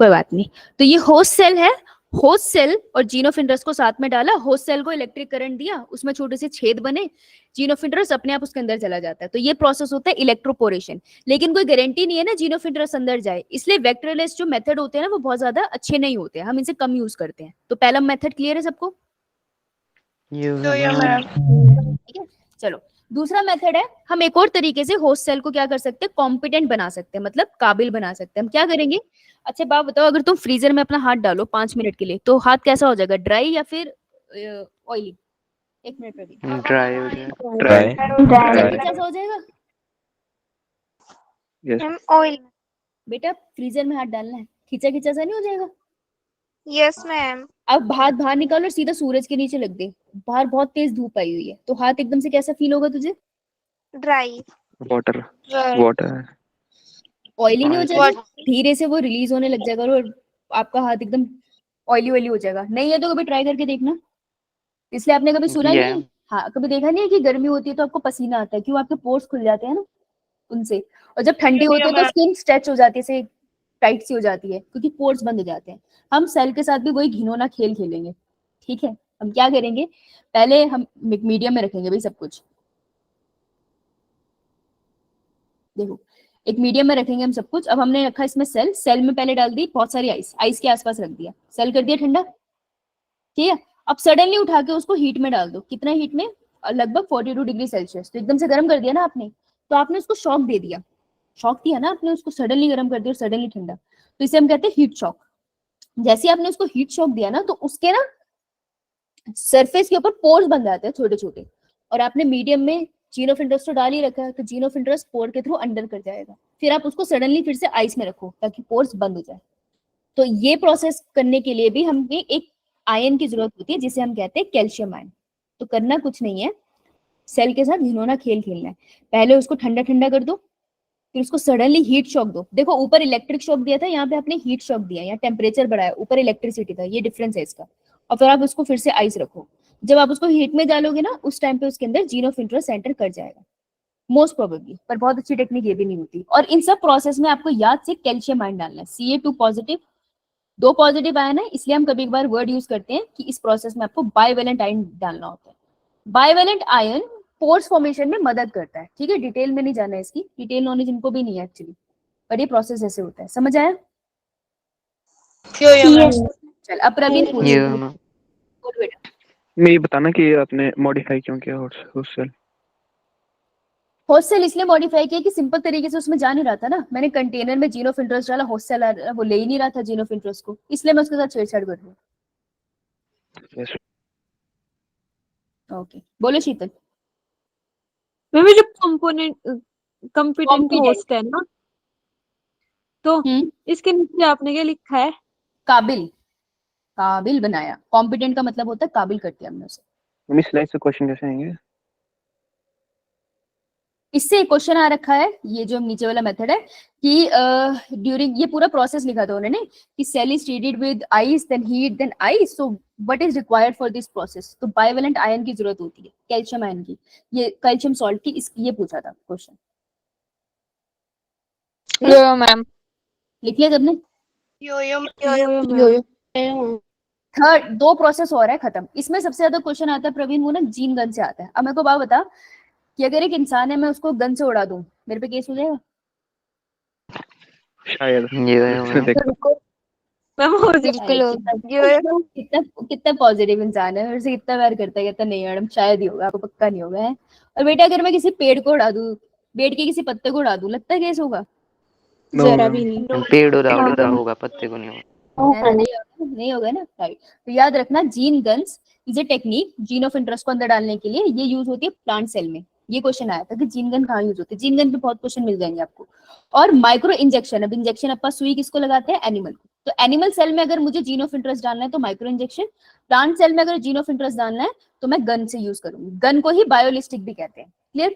Speaker 1: कोई बात नहीं। तो ये होस्ट सेल है, होस्ट सेल और जीन ऑफ इंटरेस्ट को साथ में डाला, होस्ट सेल को इलेक्ट्रिक करंट दिया, उसमें छोटे से छेद बने, जीन ऑफ इंटरेस्ट अपने आप उसके अंदर चला जाता है। तो ये प्रोसेस होता है इलेक्ट्रोपोरेशन। लेकिन कोई गारंटी नहीं है ना जीन ऑफ इंटरेस्ट अंदर जाए, इसलिए वेक्टरलेस जो मेथड होते हैं ना वो बहुत ज्यादा अच्छे नहीं होते हैं, हम इनसे कम यूज करते हैं। तो पहला मेथड क्लियर है सबको?
Speaker 2: ये
Speaker 1: ठीक है, चलो दूसरा मेथड है, हम एक और तरीके से होस्ट सेल को क्या कर सकते हैं, कॉम्पिटेंट बना सकते हैं, मतलब काबिल बना सकते हैं। हम क्या करेंगे, अच्छा बात बताओ, अगर तुम फ्रीजर में अपना हाथ डालो 5 मिनट के लिए तो हाथ कैसा हो जाएगा, ड्राई या फिर ऑयली? 1 मिनट अभी
Speaker 2: ड्राई हो गया
Speaker 5: ड्राई
Speaker 1: कैसा हो जाएगा
Speaker 5: यस
Speaker 6: मैम ऑयल।
Speaker 1: बेटा? फ्रीजर में हाथ डालना है, खींचा खींचा सा नहीं हो जाएगा?
Speaker 6: Yes ma'am.
Speaker 1: अब हाथ बाहर निकालो और सीधा सूरज के नीचे लग दे, बाहर बहुत तेज धूप आई हुई है, तो हाथ एकदम से कैसा फील होगा तुझे?
Speaker 6: ड्राई।
Speaker 5: वाटर वाटर
Speaker 1: ऑयली नहीं हो जाएगा?
Speaker 6: What?
Speaker 1: धीरे से वो रिलीज होने लग जाएगा और आपका हाथ एकदम ऑयली ऑयली हो जाएगा। नहीं है तो कभी ट्राई करके देखना। इसलिए आपने कभी सुना
Speaker 2: Yeah.
Speaker 1: नहीं, हाँ कभी देखा नहीं है कि गर्मी होती है तो आपको पसीना आता है, क्यों? आपके पोर्स खुल जाते हैं ना उनसे, और जब ठंडी होती है तो स्किन स्ट्रेच हो जाती है, टाइट सी हो जाती है क्योंकि पोर्स बंद हो जाते हैं। हम सेल के साथ भी वही घिनौना खेल खेलेंगे, ठीक है। हम क्या करेंगे, पहले हम मीडियम में रखेंगे भाई सब कुछ। देखो एक मीडियम में रखेंगे हम सब कुछ। अब हमने रखा इसमें सेल, सेल में पहले डाल दी बहुत सारी आइस, आइस के आसपास रख दिया, सेल कर दिया ठंडा, ठीक है। अब सडनली उठा के उसको हीट में डाल दो, कितना हीट में, लगभग 42 डिग्री सेल्सियस। तो एकदम से गर्म कर दिया ना आपने, तो आपने उसको शॉक दे दिया, शॉक दिया ना आपने उसको, सडनली गर्म कर दिया और सडनली ठंडा, तो इसे हम कहते हैं हीट शॉक। जैसे आपने उसको हीट शॉक दिया ना, तो उसके ना सरफेस के ऊपर पोर्स बन जाते हैं छोटे छोटे, और आपने मीडियम में जीन ऑफ इंटरेस्ट तो डाल ही रखा है, तो जीन ऑफ इंटरेस्ट पोर के थ्रू अंडर कर जाएगा। फिर आप उसको सडनली फिर से आइस में रखो ताकि पोर्स बंद हो जाए। तो ये प्रोसेस करने के लिए भी हमें एक आयन की जरूरत होती है जिसे हम कहते हैं कैल्शियम आयन। तो करना कुछ नहीं है, सेल के साथ घिनौना खेल खेलना है। पहले उसको ठंडा ठंडा कर दो, फिर उसको सडनली हीट शॉक दो। देखो ऊपर इलेक्ट्रिक शॉक दिया था, यहाँ पे आपने हीट शॉक दिया, यहाँ टेम्परेचर बढ़ाया, ऊपर इलेक्ट्रिसिटी था, ये डिफरेंस है इसका। और फिर आप उसको फिर से आइस रखो। जब आप उसको हीट में डालोगे ना, उस टाइम पे उसके अंदर जीन ऑफ इंटरेस्ट एंटर कर जाएगा मोस्ट प्रोबेबली। पर बहुत अच्छी टेक्निक ये भी नहीं होती। और इन सब प्रोसेस में आपको याद से कैल्शियम आयन डालना है, Ca2 पॉजिटिव, 2 पॉजिटिव आयन है, इसलिए हम कभी एक बार वर्ड यूज करते हैं कि इस प्रोसेस में आपको बाइवेलेंट आयन डालना होता है। बाइवेलेंट आयन पोर्स फॉर्मेशन में मदद करता है, ठीक है। डिटेल में नहीं जाना है, इसकी डिटेल नॉलेज इनको भी नहीं है एक्चुअली, पर ये प्रोसेस ऐसे होता है। समझ आया? चल अब प्रवीण पूछ,
Speaker 2: ये मैम
Speaker 1: बोल बेटा।
Speaker 5: मैं ये बताना कि आपने मॉडिफाई क्यों किया हॉस्टल?
Speaker 1: हॉस्टल इसलिए मॉडिफाई किया कि सिंपल तरीके से उसमें जा नहीं रहा था ना, मैंने कंटेनर में जीन ऑफ इंटरेस्ट डाला, हॉस्टल वो ले ही नहीं रहा था जीन ऑफ इंटरेस्ट को, इसलिए मैं उसके साथ छेड़छाड़ कर रही हूँ। ओके बोलो शीतल।
Speaker 3: मैम जो कंपोनेंट कंपिटेंट होस्ट है ना, तो इसके नीचे आपने क्या लिखा है?
Speaker 1: काबिल, काबिल बनाया। कॉम्पिटेंट का मतलब होता है काबिल कर दिया हमने उसे।
Speaker 5: मम्मी स्लाइड से क्वेश्चन कैसे आएंगे?
Speaker 1: इससे एक क्वेश्चन आ रखा है, ये जो नीचे वाला मेथड है कि ड्यूरिंग, ये पूरा प्रोसेस लिखा था उन्होंने कि cell is treated with ice then heat then ice, so what is required for this process. तो बाइवेलेंट आयन की जरूरत होती है, कैल्शियम आयन की, ये कैल्शियम सॉल्ट की, ये पूछा था क्वेश्चन।
Speaker 6: मैम
Speaker 1: लिख लिया सबने?
Speaker 6: यो
Speaker 1: थर्ड 2 प्रोसेस हो रहा है खत्म। इसमें सबसे ज्यादा क्वेश्चन आता है प्रवीण, वो ना जीन गन से आता है। अब मेरे को बात बता कि अगर एक इंसान है, मैं उसको गन से उड़ा दूं, मेरे पे केस हो जाएगा?
Speaker 5: शायद
Speaker 2: ये मैम
Speaker 3: मैम हो
Speaker 6: बिल्कुल
Speaker 1: कितना कितना पॉजिटिव इंसान है, मेरे से कितना प्यार करता है, कहता नहीं मैडम शायद ही होगा, आपको पक्का नहीं होगा है। और बेटा अगर मैं किसी पेड़ को उड़ा दूं, पेड़ के किसी पत्ते को उड़ा दूं, लगता है केस होगा?
Speaker 4: जरा भी नहीं।
Speaker 2: पेड़ उड़ा होगा, पत्ते को नहीं होगा।
Speaker 1: नहीं होगा ना, राइट। तो याद रखना, gene guns is a technique gene of interest को अंदर डालने के लिए, ये यूज होती है प्लांट सेल में। ये क्वेश्चन आया था कि जीन गन कहाँ यूज होती है, जीन गन पे बहुत क्वेश्चन मिल जाएंगे आपको। और माइक्रो इंजेक्शन, अब इंजेक्शन अपना सुई किसको लगाते हैं? एनिमल को। तो एनिमल सेल में अगर मुझे जीन ऑफ इंटरेस्ट डालना है तो माइक्रो इंजेक्शन, प्लांट सेल में अगर जीन ऑफ इंटरेस्ट डालना है तो मैं गन से यूज करूंगी। गन को ही बायोलिस्टिक भी कहते हैं। क्लियर?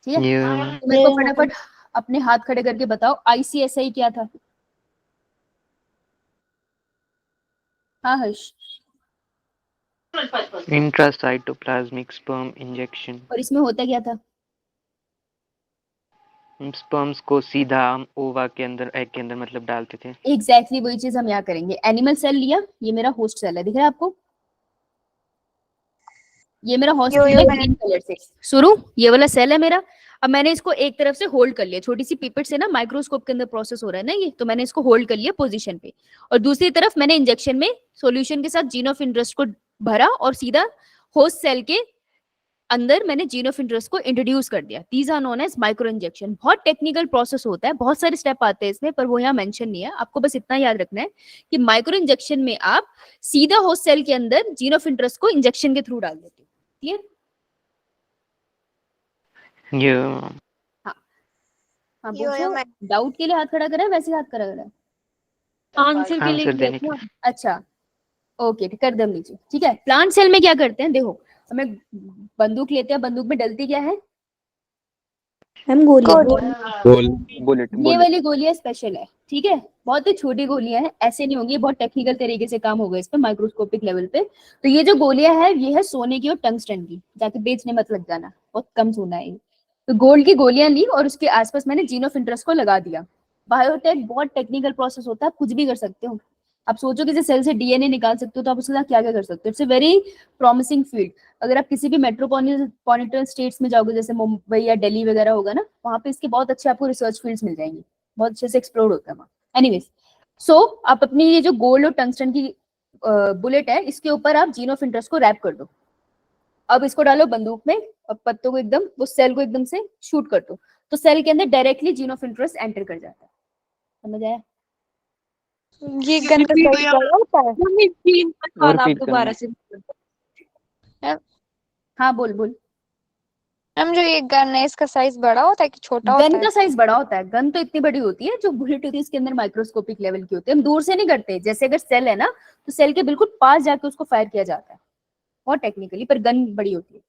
Speaker 1: ठीक है, तो मेरे को फटाफट अपने हाथ खड़े करके बताओ ICSI क्या था? हाँ हर्ष।
Speaker 2: Intracytoplasmic sperm injection.
Speaker 1: और इसमें होता क्या था?
Speaker 2: स्पर्म्स को सीधा हम ओवा के अंदर, एग के अंदर मतलब डालते थे।
Speaker 1: एग्जैक्टली वही चीज हम यहाँ करेंगे। एनिमल सेल लिया, ये मेरा होस्ट सेल है, दिख रहा है आपको? ये मेरा होस्ट सेल है ग्रीन कलर से शुरू, ये वाला सेल है मेरा। अब मैंने इसको एक तरफ से होल्ड कर लिया, छोटी सी पिपेट से ना माइक्रोस्कोप के अंदर प्रोसेस हो रहा है ना ये, तो मैंने इसको होल्ड कर लिया पोजीशन पे। और दूसरी तरफ मैंने इंजेक्शन में सॉल्यूशन के साथ जीन ऑफ इंटरेस्ट को भरा और सीधा होस्ट सेल के अंदर मैंने जीन ऑफ इंटरेस्ट को इंट्रोड्यूस कर दिया। These are known as micro injection. बहुत टेक्निकल प्रोसेस होता है, बहुत सारे स्टेप आते हैं इसमें, पर वो यहाँ मेंशन नहीं है। आपको बस इतना याद रखना है कि माइक्रो इंजेक्शन में आप सीधा होस्ट सेल के अंदर जीन ऑफ इंटरेस्ट को इंजेक्शन के थ्रू डाल देते हो। क्लियर? हाँ पूछो। डाउट के लिए हाथ खड़ा करा है, वैसे हाथ खड़ा करा है?
Speaker 3: आंसर के लिए
Speaker 2: आंसर देने के लिए।
Speaker 1: अच्छा ओके, कर दम लीजिए। ठीक है, प्लांट सेल में क्या करते हैं, देखो हमें बंदूक लेते हैं, बंदूक में डलती क्या है?
Speaker 4: हम गोली
Speaker 5: बुलेट
Speaker 1: ये वाली गोलियां स्पेशल है, ठीक है, बहुत ही छोटी गोलियां हैं, ऐसे नहीं होंगी, बहुत टेक्निकल तरीके से काम होगा इस पे माइक्रोस्कोपिक लेवल पे। तो ये जो गोलियां है ये है सोने की और टंगस्टन की, जाके बेचने मत लग जाना, बहुत कम सोना है ये। तो गोल्ड की गोलियां ली और उसके आसपास मैंने जीन ऑफ इंटरेस्ट को लगा दिया। बायोटेक बहुत टेक्निकल प्रोसेस होता है, आप कुछ भी कर सकते हो। आप सोचो किसी सेल से डीएनए निकाल सकते हो तो आप उसके साथ क्या क्या कर सकते हो। It's a very promising field. अगर आप किसी भी मेट्रोपॉलिटन स्टेट्स में जाओगे, जैसे मुंबई या दिल्ली वगैरह होगा ना, वहाँ पे इसके बहुत अच्छे आपको रिसर्च फील्ड्स मिल जाएंगी, बहुत अच्छे से एक्सप्लोर होता है वहाँ। एनीवेज, सो आप अपनी ये जो गोल्ड और टंगस्टन की बुलेट है, इसके ऊपर आप जीन ऑफ इंटरेस्ट को रैप कर दो। अब इसको डालो बंदूक में और पत्तों को एकदम, वो सेल को एकदम से शूट कर दो, तो सेल के अंदर directly gene of interest enter कर जाता है। समझ आया?
Speaker 6: ये गन का साइज बड़ा होता है?
Speaker 3: मम्मी 3 के
Speaker 5: और
Speaker 3: बाद आप
Speaker 5: repeat करना।
Speaker 3: दोबारा से
Speaker 1: हाँ बोल बोल।
Speaker 6: मैम जो ये गन है इसका साइज बड़ा होता है कि छोटा होता
Speaker 1: गन
Speaker 6: है?
Speaker 1: का साइज बड़ा होता है। गन तो इतनी बड़ी होती है, जो बुलेट होती है इसके अंदर माइक्रोस्कोपिक लेवल की होती है। हम दूर से नहीं करते, जैसे अगर सेल है ना तो सेल के बिल्कुल पास जाके उसको फायर किया जाता है, बहुत टेक्निकली, पर गन बड़ी होती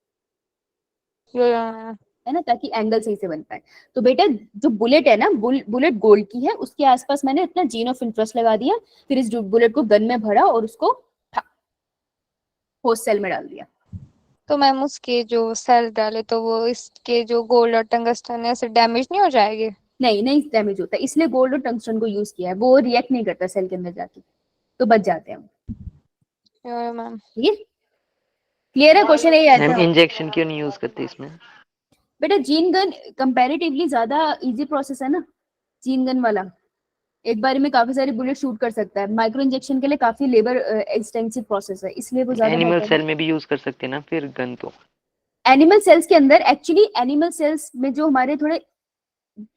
Speaker 1: है ना, ताकि एंगल सही से बन पाए। तो बेटा जो बुलेट है ना, बुलेट गोल्ड की है, उसके आसपास मैंने इतना जीन ऑफ इंटरेस्ट लगा दिया, फिर इस बुलेट को गन में भरा और उसको होस्ट सेल में डाल दिया।
Speaker 6: तो मैम उसके जो सेल डाले तो वो इसके जो गोल्ड और टंगस्टन है ऐसे डैमेज नहीं हो जाएंगे?
Speaker 1: नहीं डैमेज होता है, इसलिए गोल्ड और टंगस्टन को यूज किया है। वो रिएक्ट नहीं करता सेल के अंदर जाके, तो बच जाते हैं।
Speaker 6: मैम
Speaker 1: ठीक है, क्लियर है? क्वेश्चन यही आता
Speaker 2: मैम
Speaker 1: है
Speaker 2: इंजेक्शन क्यों नहीं यूज करते इसमें?
Speaker 1: बेटा। जीन गन कंपैरेटिवली ज्यादा इजी प्रोसेस है ना, जीन गन वाला एक बार में काफी सारी बुलेट शूट कर सकता है। माइक्रो इंजेक्शन के लिए काफी लेबर एक्सटेंसिव प्रोसेस है, इसलिए वो ज्यादा
Speaker 2: एनिमल
Speaker 1: better
Speaker 2: सेल
Speaker 1: है।
Speaker 2: में भी यूज कर सकते हैं ना फिर गन तो।
Speaker 1: एनिमल सेल्स के अंदर एक्चुअली, एनिमल सेल्स में जो हमारे थोड़े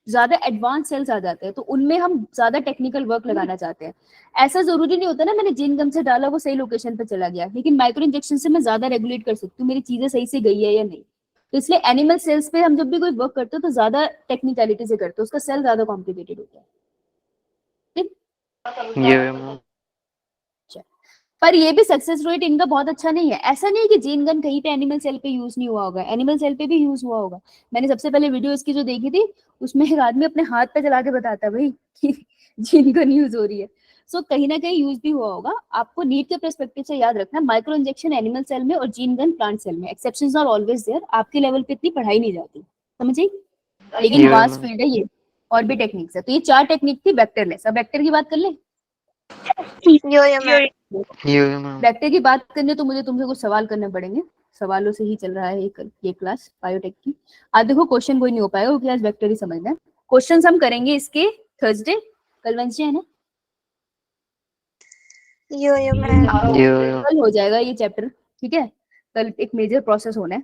Speaker 1: ज्यादा एडवांस सेल्स आ जाते हैं, तो उनमें हम ज्यादा टेक्निकल वर्क लगाना चाहते हैं। ऐसा जरूरी नहीं होता ना मैंने जीन गन से डाला वो सही लोकेशन पे चला गया, लेकिन माइक्रो इंजेक्शन से मैं ज्यादा रेगुलेट कर सकती हूँ मेरी चीजें सही से गई है या नहीं। तो इसलिए एनिमल सेल्स पे हम जब भी कोई वर्क करते हो तो ज्यादा टेक्निकलिटी से करते हो, उसका सेल ज्यादा कॉम्प्लिकेटेड होता है।
Speaker 2: ये मैम
Speaker 1: पर ये भी सक्सेस रेट इनका बहुत अच्छा नहीं है। ऐसा नहीं है कि जीन गन कहीं पे एनिमल सेल पे यूज नहीं हुआ होगा, एनिमल सेल पे भी यूज हुआ होगा। मैंने सबसे पहले वीडियो इसकी जो देखी थी, उसमें एक आदमी अपने हाथ पे चला के बताता है भाई कि जीन गन यूज हो रही है। सो कहीं ना कहीं यूज भी हुआ होगा। आपको नीट के पर्सपेक्टिव से याद रखना, माइक्रो इंजेक्शन एनिमल सेल में और जीन गन प्लांट सेल में। एक्सेप्शंस आर ऑलवेज देयर, आपके लेवल पे इतनी पढ़ाई नहीं जाती, समझिए। लेकिन
Speaker 2: ये
Speaker 1: वास्ट
Speaker 2: मैम
Speaker 1: फील्ड है ये, और भी टेक्निक्स है। तो ये 4 टेक्निक थी वेक्टरलेस। अब वेक्टर की बात कर ले।
Speaker 6: यो मैम
Speaker 2: ये मैम
Speaker 1: वेक्टर की बात करने तो मुझे तुमसे कुछ सवाल करने पड़ेंगे, सवालों से ही चल रहा है ये क्लास बायोटेक की। आज देखो क्वेश्चन कोई नहीं हो पाएगा क्योंकि आज वेक्टर ही समझना है। क्वेश्चंस हम करेंगे इसके थर्सडे, कल वेडनेसडे है ना,
Speaker 6: यो मैम
Speaker 2: ये
Speaker 1: कल हो जाएगा ये चैप्टर। ठीक है, कल एक मेजर प्रोसेस होना है।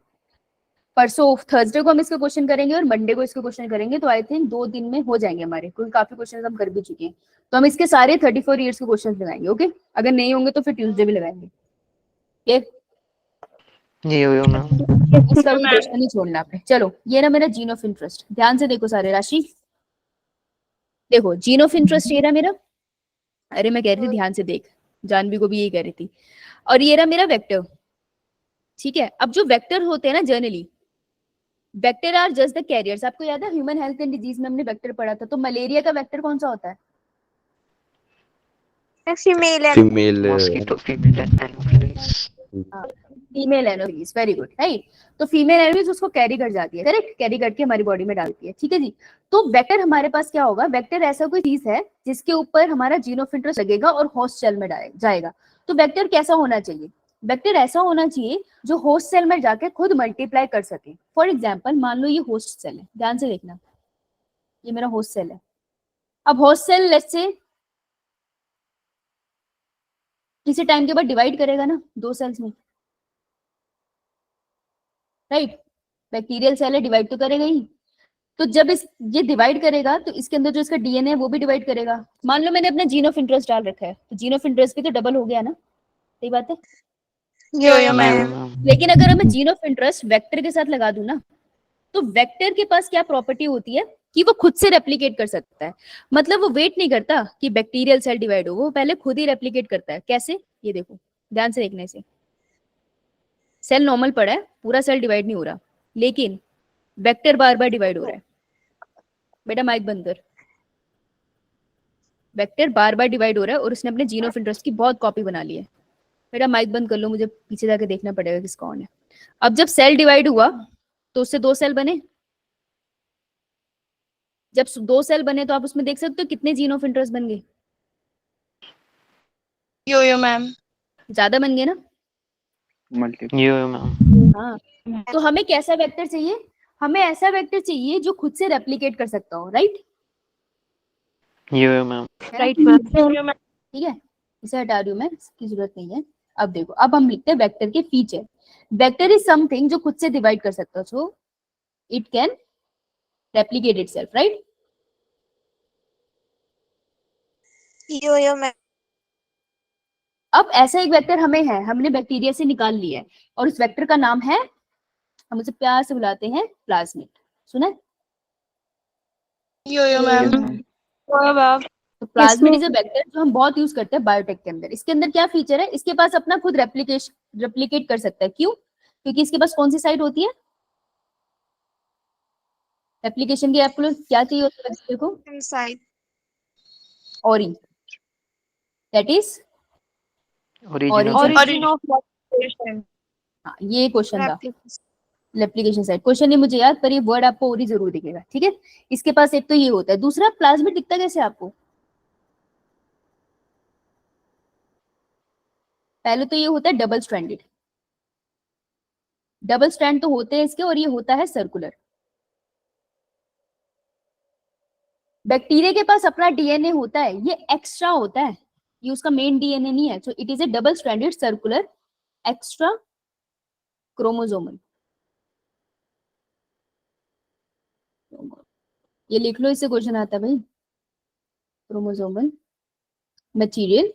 Speaker 1: परसों थर्सडे को हम इसके क्वेश्चन करेंगे और मंडे को इसके क्वेश्चन करेंगे। तो आई थिंक 2 दिन में हो जाएंगे हमारे, क्योंकि काफी क्वेश्चन हम कर भी चुके हैं। तो हम इसके सारे 34 ईयर्स के क्वेश्चन लगाएंगे। ओके, अगर नहीं होंगे तो फिर ट्यूसडे भी लगाएंगे।
Speaker 2: मैम
Speaker 1: इसका भी क्वेश्चन नहीं छोड़ना आपने। चलो, ये ना मेरा जीन ऑफ इंटरेस्ट, ध्यान से देखो सारे राशि। देखो जीन ऑफ इंटरेस्ट ये रहा मेरा, अरे मैं कह रही थी ध्यान से देख, जानवी को भी यही कह रही थी। और ये रहा मेरा वेक्टर। ठीक है, अब जो वेक्टर होते हैं ना, generally vector are just the carriers. आपको याद है ह्यूमन हेल्थ एंड डिजीज में हमने वेक्टर पढ़ा था, तो मलेरिया का वेक्टर कौन सा होता है?
Speaker 6: फीमेल है।
Speaker 7: Female
Speaker 2: mosquito female Anopheles.
Speaker 1: Female anopheles, very good, right. तो फीमेल एनोफिलीज उसको कैरी कर जाती है, करेक्ट, कैरी करके हमारी बॉडी में डालती है। ठीक है जी। तो वेक्टर हमारे पास क्या होगा? वेक्टर ऐसा कोई चीज है जिसके ऊपर हमारा जीन ऑफ इंटरेस्ट लगेगा और होस्ट सेल में जाएगा। तो वेक्टर कैसा होना चाहिए? वेक्टर ऐसा होना चाहिए जो होस्ट सेल में जाके खुद मल्टीप्लाई कर सके। फॉर एग्जाम्पल मान लो ये होस्ट सेल है, ध्यान से देखना, ये मेरा होस्ट सेल है। अब होस्ट सेल लेट्स से किसी टाइम के बाद डिवाइड करेगा ना 2 सेल्स में, राइट। बैक्टीरियल सेल है, डिवाइड तो करेगा ही। तो जब ये डिवाइड करेगा तो इसके अंदर जो इसका डीएनए है वो भी डिवाइड करेगा। मान लो मैंने अपना जीन ऑफ इंटरेस्ट डाल रखा है, तो जीन ऑफ इंटरेस्ट भी तो डबल हो गया ना, सही बात है।
Speaker 6: यो मैम
Speaker 1: लेकिन अगर मैं जीन ऑफ इंटरेस्ट वेक्टर के साथ लगा दूं ना, तो वेक्टर के पास क्या प्रॉपर्टी होती है कि वो खुद से रेप्लिकेट कर सकता है। मतलब वो वेट नहीं करता कि बैक्टीरियल सेल डिवाइड हो, वो पहले खुद ही रेप्लिकेट करता है। कैसे? ये देखो, ध्यान से देखने से। सेल नॉर्मल पड़ा है, पूरा सेल डिवाइड नहीं हो रहा, लेकिन वेक्टर बार बार डिवाइड हो रहा है। बेटा माइक बंद कर। वेक्टर बार बार डिवाइड हो रहा है और उसने अपने जीन ऑफ इंटरेस्ट की बहुत कॉपी बना ली है। बेटा माइक बंद कर लो, मुझे पीछे जाके देखना पड़ेगा किसका ऑन है। अब जब सेल डिवाइड हुआ तो उससे 2 सेल बने, जब 2 सेल बने तो आप उसमें देख सकते हो कितने जीन ऑफ इंटरेस्ट बन गए,
Speaker 7: यो मैम।
Speaker 1: ज्यादा बन गए ना।
Speaker 5: मल्टीपल।
Speaker 2: यो मैम।
Speaker 1: हाँ, तो हमें कैसा वेक्टर चाहिए, हमें ऐसा वेक्टर चाहिए जो खुद से रेप्लिकेट कर सकता हो, राइट।
Speaker 2: यो मैम।
Speaker 3: Right ma'am.
Speaker 1: ठीक है, इसे हटा रही हूँ मैं, इसकी जरूरत नहीं है। अब देखो, अब हम लिखते हैं वेक्टर के फीचर। वेक्टर इज समथिंग जो खुद से डिवाइड कर सकता हो, so it can replicate itself, right.
Speaker 7: Yo ma'am.
Speaker 1: अब ऐसा एक वेक्टर हमें है, हमने बैक्टीरिया से निकाल लिया है, और उस वेक्टर का नाम है, हम उसे प्यार से बुलाते हैं प्लाज्मिड। सुना है?
Speaker 7: Yo ma'am.
Speaker 1: तो प्लाज्मिड इज अ वेक्टर जो हम बहुत यूज करते हैं बायोटेक के अंदर। इसके अंदर क्या फीचर है, इसके पास अपना खुद रेप्लिकेट कर सकता है। क्यों? क्योंकि इसके पास कौन सी साइट होती है रेप्लिकेशन की, आपको क्या चाहिए होता है वेक्टर को,
Speaker 7: साइड।
Speaker 1: ओरी, दैट इज
Speaker 3: ओरिजिन ऑफ
Speaker 1: हाँ, ये क्वेश्चन था, रेप्लिकेशन साइट। क्वेश्चन नहीं मुझे याद, पर ये वर्ड आपको ओरी जरूर दिखेगा, ठीक है। इसके पास एक तो ये होता है, दूसरा प्लाज्मिड दिखता कैसे आपको, पहले तो ये होता है डबल स्ट्रैंडेड, डबल स्ट्रैंड तो होते हैं इसके, और ये होता है सर्कुलर। बैक्टीरिया के पास अपना डीएनए होता है, ये एक्स्ट्रा होता है, ये उसका मेन डीएनए नहीं है। So it is A double stranded circular extra chromosomal. ये लिख लो, इससे क्वेश्चन आता है भाई, क्रोमोसोमल मटेरियल।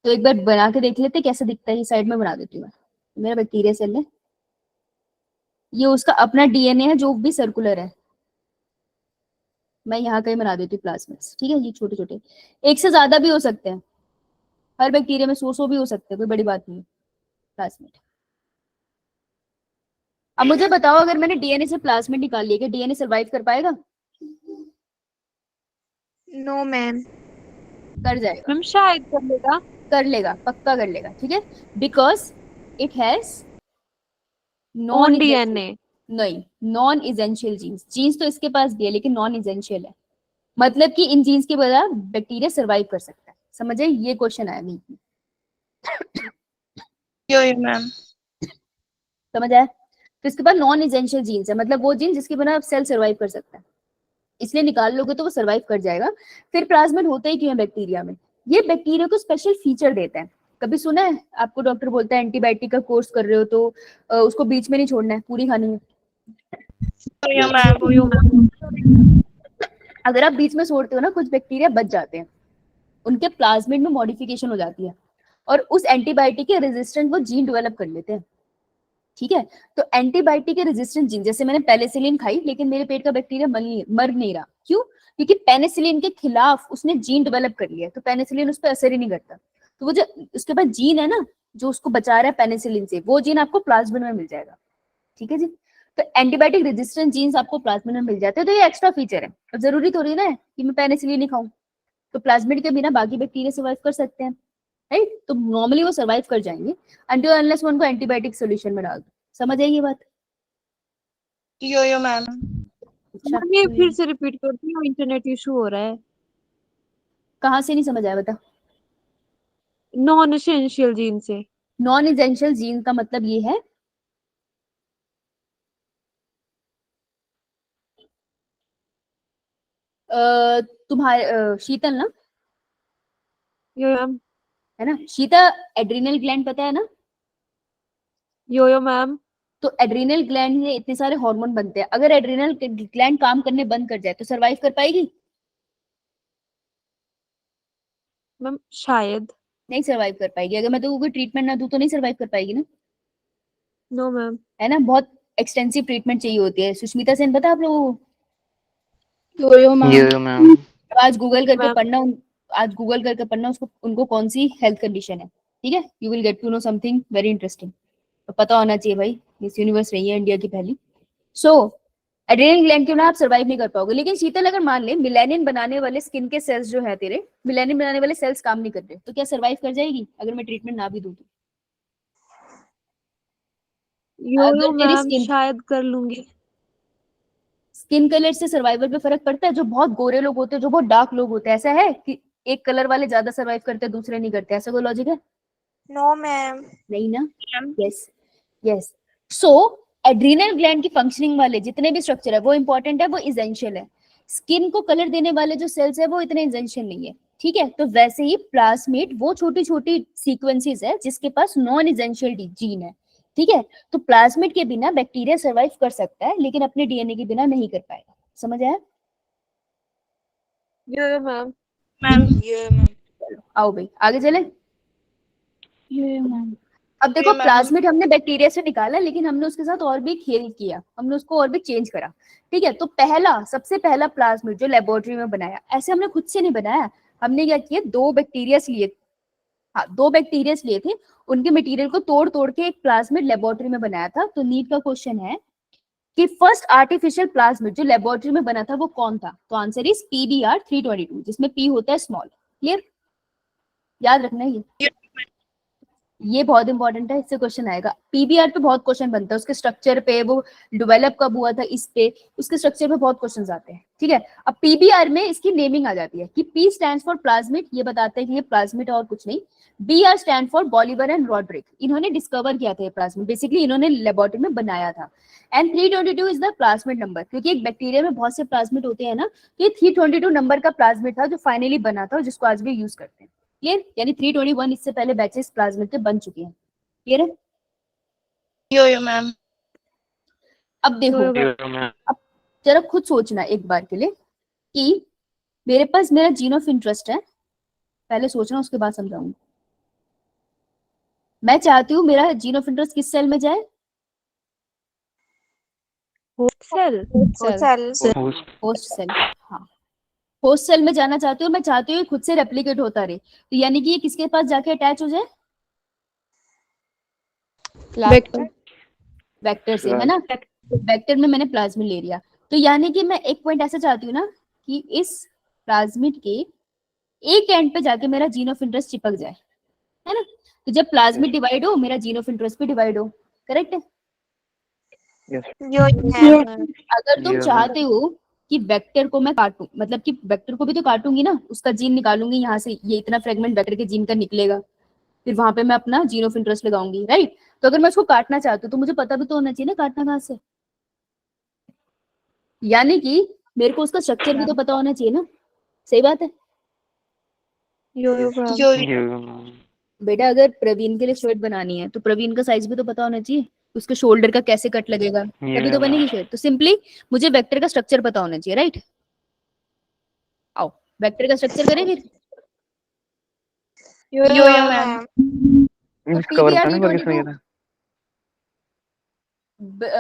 Speaker 1: तो एक बार बना के देख लेते कैसे दिखता है, ये साइड में बना देती हूँ मैं, मेरा बैक्टीरिया सेल है, ये उसका अपना डीएनए है जो भी सर्कुलर है। मैं यहाँ कहीं बना देती हूँ प्लाज्मिड्स, ठीक है। ये छोटे छोटे, एक से ज्यादा भी हो सकते हैं, हर बैक्टीरिया में 100 भी हो सकते हैं, कोई बड़ी बात नहीं है प्लाज्मिड। अब मुझे बताओ, अगर मैंने डीएनए से प्लाज्मिड निकाल लिया, कि डीएनए सर्वाइव कर पाएगा?
Speaker 7: No ma'am.
Speaker 1: कर जाएगा,
Speaker 3: मैम शायद कर लेगा।
Speaker 1: कर लेगा, पक्का कर लेगा, ठीक है। Because it has
Speaker 3: own DNA.
Speaker 1: नहीं, नॉन इजेंशियल जीन्स। जीन्स तो इसके पास भी है, लेकिन नॉन इजेंशियल है, मतलब कि इन जीन्स के बगैर बैक्टीरिया सर्वाइव कर सकता है। समझे? ये क्वेश्चन आया नहीं,
Speaker 7: यो मैम।
Speaker 1: समझ आया? तो इसके पास नॉन इजेंशियल जीन्स है, मतलब वो जीन जिसके बिना सेल सर्वाइव कर सकता है, इसलिए निकाल लोगे तो वो सर्वाइव कर जाएगा। फिर प्लाज्मिड होता ही क्यों है बैक्टीरिया में, ये बैक्टीरिया को स्पेशल फीचर देता है। कभी सुना है आपको डॉक्टर बोलता है एंटीबायोटिक का कोर्स कर रहे हो तो उसको बीच में नहीं छोड़ना है, पूरी खानी है। अगर आप बीच में छोड़ते हो ना, कुछ बैक्टीरिया बच जाते हैं, उनके प्लाज्मिड में मॉडिफिकेशन हो जाती है, और उस एंटीबायोटिक के रेजिस्टेंट वो जीन डेवलप कर लेते हैं, ठीक है। तो एंटीबायोटिक के रेजिस्टेंट जीन, जैसे मैंने पेनिसिलिन खाई, लेकिन मेरे पेट का बैक्टीरिया मर नहीं रहा, क्यों? क्योंकि पेनिसिलिन के खिलाफ उसने जीन डेवलप कर लिया, तो पेनिसिलिन उस पर असर ही नहीं करता। तो वो जो उसके पास जीन है ना, जो उसको बचा रहा है पेनिसिलिन से, वो जीन आपको प्लाज्मिड में मिल जाएगा, ठीक है जी। तो एंटीबायोटिक रेजिस्टेंट जीन्स आपको प्लाज्मिड में मिल जाते हैं, तो ये एक्स्ट्रा फीचर है। अब जरूरी थोड़ी ना है कि मैं पेनिसिलिन ही खाऊं, तो प्लाज्मिड के बिना बाकी बैक्टीरिया सर्वाइव कर सकते हैं, राइट। तो नॉर्मली वो सर्वाइव कर जाएंगे अनटिल अनलेस उनको एंटीबायोटिक सोल्यूशन में डाल दो। समझ आई ये बात?
Speaker 7: यो मैम।
Speaker 1: अच्छा,
Speaker 3: मैम ये फिर से रिपीट करती हूँ, इंटरनेट इशू हो रहा है।
Speaker 1: कहाँ से नहीं समझ आया बता?
Speaker 3: नॉन एसेंशियल जीन से।
Speaker 1: नॉन एसेंशियल जीन का मतलब ये है तुम्हारे शीतल ना,
Speaker 3: यो मैम।
Speaker 1: है ना? शीता, एड्रिनल ग्लैंड पता है ना?
Speaker 3: यो मैम।
Speaker 1: तो एड्रिनल ग्लैंड में इतने सारे हार्मोन बनते हैं, अगर एड्रिनल ग्लैंड काम करने बंद कर जाए तो सरवाइव कर पाएगी?
Speaker 3: मैम शायद।
Speaker 1: नहीं सरवाइव कर पाएगी। अगर मैं तो कोई ट्रीटमेंट ना दूं तो नहीं सरवाइव कर पाएगी ना,
Speaker 3: नो मैम।
Speaker 1: है ना? बहुत एक्सटेंसिव ट्रीटमेंट चाहिए होती है। सुष्मिता सेन पता है आप लोगों को?
Speaker 2: यो मैम।
Speaker 1: आज गूगल करके
Speaker 3: मैम।
Speaker 1: पढ़ना, आज गूगल करके पढ़ना उसको, उनको कौन सी हेल्थ कंडीशन है, ठीक है। You will get to know something very interesting. तो पता होना चाहिए भाई, मिस यूनिवर्स रही है इंडिया की पहली। सो एड्रेनल ग्लैंड के बिना आप सर्वाइव नहीं कर पाओगे। लेकिन शीतल, अगर मान ले मिलेनिन बनाने वाले स्किन के सेल्स जो है तेरे, मिलेनिन बनाने वाले सेल्स काम नहीं कर रहे, तो क्या सर्वाइव कर जाएगी अगर मैं ट्रीटमेंट ना भी दूं तो?
Speaker 3: यो
Speaker 1: अगर तेरी
Speaker 3: मैम
Speaker 1: स्किन
Speaker 3: शायद कर लूंगी।
Speaker 1: स्किन कलर से सर्वाइवल पे फर्क पड़ता है? जो बहुत गोरे लोग होते हैं, जो बहुत डार्क लोग होते हैं, ऐसा है कि एक कलर वाले ज्यादा सर्वाइव करते हैं, दूसरे नहीं करते, ऐसा कोई लॉजिक है?
Speaker 7: No, ma'am.
Speaker 1: नहीं ना? Yes yes. So adrenal gland की फंक्शनिंग वाले जितने भी स्ट्रक्चर है वो इंपॉर्टेंट है, वो इसेंशियल है। स्किन को कलर देने वाले जो सेल्स है वो इतने इसेंशियल नहीं है, ठीक है? तो वैसे ही प्लाज्मिड वो छोटी छोटी सीक्वेंसेस है जिसके पास नॉन इसेंशियल जीन है, ठीक है? तो प्लाज्मिड के बिना बैक्टीरिया सर्वाइव कर सकता है, लेकिन अपने डीएनए के बिना नहीं कर पाएगा। समझ आया?
Speaker 3: यो मैम।
Speaker 7: Ma'am.
Speaker 1: चलो आओ भाई आगे चले। अब देखो
Speaker 7: ma'am.
Speaker 1: प्लाज्मिड हमने बैक्टीरिया से निकाला, लेकिन हमने उसके साथ और भी खेल किया, हमने उसको और भी चेंज करा, ठीक है? तो पहला सबसे पहला प्लाज्मिड जो लेबोरेटरी में बनाया, ऐसे हमने खुद से नहीं बनाया, हमने क्या किया, दो बैक्टीरिया लिए थे, उनके मटेरियल को तोड़ तोड़ के एक प्लाज्मिड लेबोरेटरी में बनाया था। तो नीट का क्वेश्चन है कि फर्स्ट आर्टिफिशियल प्लाज्मिड जो लेबोरेटरी में बना था वो कौन था? तो आंसर इज PBr 322, जिसमें P होता है स्मॉल। क्लियर? याद रखना है ये बहुत इंपॉर्टेंट है, इससे क्वेश्चन आएगा। पीबीआर पे बहुत क्वेश्चन बनता है, उसके स्ट्रक्चर पे, वो डेवलप कब हुआ था इस पे, उसके स्ट्रक्चर पे बहुत क्वेश्चंस आते हैं, ठीक है? अब पीबीआर में इसकी नेमिंग आ जाती है कि पी स्टैंड्स फॉर प्लाज्मिड, ये बताते हैं कि ये प्लाज्मिड और कुछ नहीं। BR stand for Bolivar and Rodriguez, इन्होंने डिस्कवर किया था ये प्लाज्मिड, बेसिकली इन्होंने लेबोरेटरी में बनाया था। And 322 is the plasmid number, क्योंकि एक बैक्टीरिया में बहुत से प्लाज्मिड होते हैं ना, तो ये 322 नंबर का प्लाज्मिड था जो फाइनली बना था, जिसको आज भी यूज करते हैं। क्लियर? यानी 321 इससे पहले बैचेस प्लाज्मिड के बन चुके हैं। क्लियर है?
Speaker 7: Yo, ma'am.
Speaker 1: अब देखो, अब जरा खुद सोचना एक बार के लिए कि मेरे पास मेरा जीन ऑफ इंटरेस्ट है, पहले सोचना उसके बाद समझाऊंगी। मैं चाहती हूँ मेरा जीन ऑफ इंटरेस्ट किस सेल में जाए?
Speaker 3: Host cell.
Speaker 1: होस्ट सेल, हाँ होस्ट सेल में जाना चाहती हूँ। मैं चाहती हूँ खुद से रेप्लिकेट होता रहे, तो यानी कि ये किसके पास जाके अटैच हो जाए? वेक्टर से, है ना? वेक्टर में मैंने प्लाज्मिड ले लिया, तो यानी कि मैं एक पॉइंट ऐसा चाहती हूँ ना कि इस प्लाज्मिड के एक एंड पे जाके मेरा जीन ऑफ इंटरेस्ट चिपक जाए, है ना? तो जब प्लाज्मिड डिवाइड हो, मेरा जीन ऑफ इंटरेस्ट भी डिवाइड हो। करेक्ट है?
Speaker 7: Yo, ma'am.
Speaker 1: अगर तुम चाहते हो कि वेक्टर को मैं काटूं, मतलब कि वेक्टर को भी तो काटूंगी ना, उसका जीन निकालूंगी, यहाँ से ये इतना फ्रेगमेंट वेक्टर के जीन का निकलेगा, फिर वहां पे मैं अपना जीन ऑफ इंटरेस्ट लगाऊंगी, राइट? तो अगर मैं उसको काटना चाहती हूँ तो मुझे पता भी तो होना चाहिए ना काटना कहाँ से, यानी कि मेरे को उसका स्ट्रक्चर भी तो पता होना चाहिए ना। सही बात है?
Speaker 7: Yo,
Speaker 1: बेटा अगर प्रवीण के लिए शर्ट बनानी है तो प्रवीण का साइज भी तो पता होना चाहिए, उसके शोल्डर का कैसे कट लगेगा, तभी तो बनेगी शर्ट। तो सिंपली मुझे वेक्टर का स्ट्रक्चर पता होना चाहिए, राइट? आओ वेक्टर का स्ट्रक्चर करें फिर।
Speaker 7: yo, ma'am.
Speaker 5: कवर करना पर किसने किया था?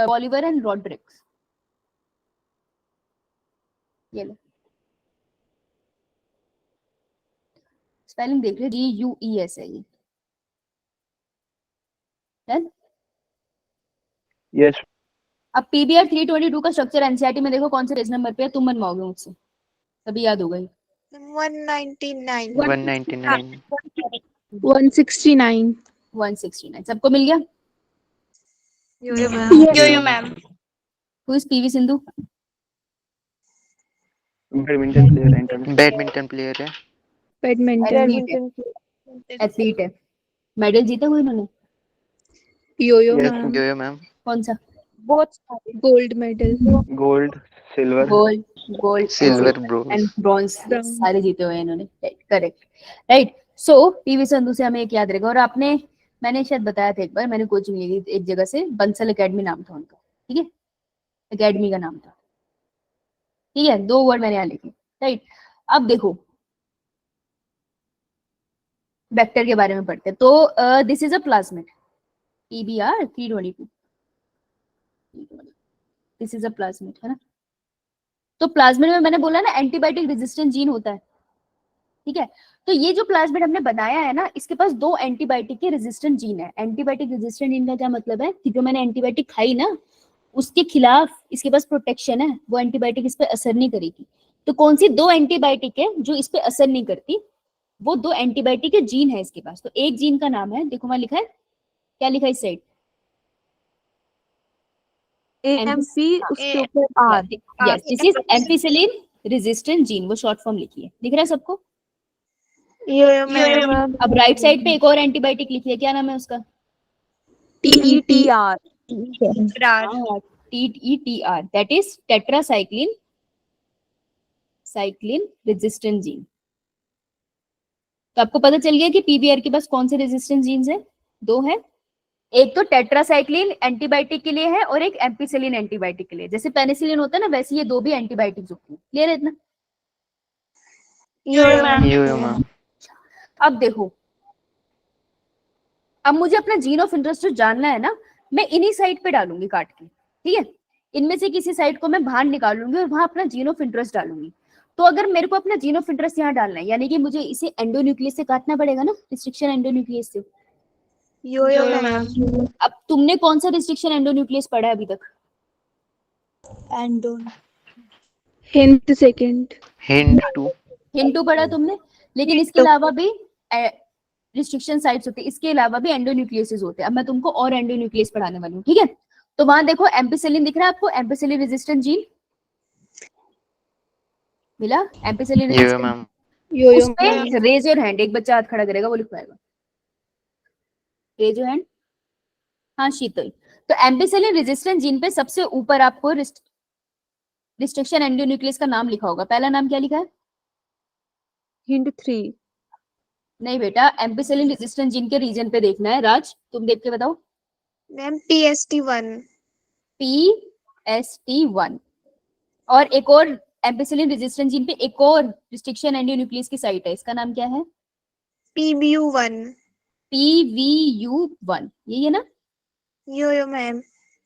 Speaker 1: बॉलिवर एंड रॉड्रिक, ये लो स्पेलिंग देख लो, GUES है ये।
Speaker 5: यस।
Speaker 1: अब PBR 322 का स्ट्रक्चर एनसीईआरटी में देखो कौन से पेज नंबर पे है, तुम बनवाओगे मुझसे, तभी याद होगा ये।
Speaker 7: 199.
Speaker 2: 199
Speaker 4: 169
Speaker 1: 169 सबको मिल गया?
Speaker 7: Yo, ma'am.
Speaker 1: Who is PV Sindhu?
Speaker 5: Badminton player है, इंटरनेशनल
Speaker 2: बैडमिंटन प्लेयर है।
Speaker 4: बैडमिंटन
Speaker 1: एथलीट है। मेडल जीता कोई इन्होंने?
Speaker 4: Yo-yo
Speaker 5: Yes.
Speaker 4: Ma'am
Speaker 2: yo ma'am.
Speaker 1: कौन सा?
Speaker 3: बहुत सारे।
Speaker 4: Gold medal
Speaker 5: gold, silver,
Speaker 1: gold
Speaker 2: silver, bronze.
Speaker 1: And bronze,
Speaker 4: Bronze.
Speaker 1: सारे जीते हुए हैं इन्होंने। Correct, right? So PV Sindhu से हमें एक याद रहेगा। और आपने, मैंने शायद बताया था एक बार, मैंने कोचिंग ली थी एक जगह से, बंसल एकेडमी नाम था उनका, ठीक है? एकेडमी का नाम था, ठीक है? 2 वर्ड मैंने यहाँ लिखे, राइट? अब देखो वेक्टर के बारे में पढ़ते हैं। तो this is a plasmid PBR 322, this is a plasmid, है ना? तो प्लाज्मिड में मैंने बोला ना एंटीबायोटिक रेजिस्टेंट जीन होता है, ठीक है? तो ये जो प्लाज्मिड हमने बनाया है ना, इसके पास 2 एंटीबायोटिक के रेजिस्टेंट जीन है। एंटीबायोटिक रेजिस्टेंट जीन का क्या मतलब है कि जो मैंने एंटीबायोटिक खाई ना, उसके खिलाफ इसके पास प्रोटेक्शन है, वो एंटीबायोटिक इस पे असर नहीं करेगी। तो कौन सी 2 एंटीबायोटिक है जो इस पे असर नहीं करती? वो 2 एंटीबायोटिक के जीन है इसके पास। तो एक जीन का नाम है, देखो वहां लिखा है, क्या लिखा है इस साइड?
Speaker 3: AMP उसके ऊपर R।
Speaker 1: Yes, this is ampicillin resistant gene, वो शॉर्ट फॉर्म लिखी है, दिख रहा है सबको?
Speaker 7: यो मैम।
Speaker 1: अब राइट साइड पे एक और एंटीबायोटिक लिखी है, क्या नाम है उसका?
Speaker 3: TETR।
Speaker 1: TETR, that is tetracycline resistant gene. तो आपको पता चल गया कि पीवीआर के पास कौन से रेजिस्टेंट जीन्स है? दो है, एक तो टेट्रासाइक्लिन एंटीबायोटिक के लिए है और एक एम्पिसिलिन एंटीबायोटिक के लिए। जैसे पेनिसिलिन होता है ना, वैसे ये दो भी एंटीबायोटिक्स होती है। क्लियर है इतना?
Speaker 2: यो मैम।
Speaker 1: अब देखो, अब मुझे अपना जीन ऑफ इंटरेस्ट जो जानना है ना, मैं इन्हीं साइड पे डालूंगी काट के, ठीक है? इनमें से किसी साइड को मैं बाहर निकालूंगी और वहां अपना जीन ऑफ इंटरेस्ट डालूंगी। तो अगर मेरे को अपना जीन ऑफ इंटरेस्ट यहाँ डालना है, यानी कि मुझे इसे एंडोन्यूक्लियस से काटना पड़ेगा ना, रिस्ट्रिक्शन एंडोन्यूक्लियस से।
Speaker 7: यो मैम।
Speaker 1: अब तुमने कौन सा रिस्ट्रिक्शन एंडोन्यूक्लियस पढ़ा है अभी तक?
Speaker 7: एंडोन।
Speaker 4: Hint second.
Speaker 2: हिंट 2।
Speaker 1: हिंटू पढ़ा तुमने, लेकिन इसके अलावा भी रिस्ट्रिक्शन साइट्स होते हैं, इसके अलावा भी एंडोन्यूक्लियसेस होते हैं। अब मैं तुमको और एंडोन्यूक्लियस पढ़ाने वाली हूँ, ठीक है? तो वहां देखो एम्पिसिलिन दिख रहा है आपको, एम्पिसिलिन रेजिस्टेंट जीन मिला? एम्पिसिलिन
Speaker 2: यो
Speaker 1: रेजिस्टेंट,
Speaker 2: मैम।
Speaker 4: यो
Speaker 1: उस पे रेज योर हैंड, एक बच्चा हाथ खड़ा करेगा, वो लिख पाएगा। Raise your hand. हाँ शीतल। तो एम्पिसिलिन रेजिस्टेंट जीन पे सबसे ऊपर आपको रिस्ट्रिक्शन एंडोन्यूक्लियस का नाम लिखा होगा। पहला नाम क्या लिखा है?
Speaker 3: हिंट 3।
Speaker 1: नहीं बेटा, एम्पिसिलिन रेजिस्टेंट जीन के रीजन पे देखना है। राज तुम देख के बताओ।
Speaker 7: Ma'am PST1।
Speaker 1: PST1। और एक और एम्पिसिलिन रेजिस्टेंट जीन पे एक और रिस्ट्रिक्शन एंडोन्यूक्लियस की साइट है, इसका नाम क्या है?
Speaker 7: PBU1।
Speaker 1: PVU1, यही है ना?
Speaker 7: यो मैम।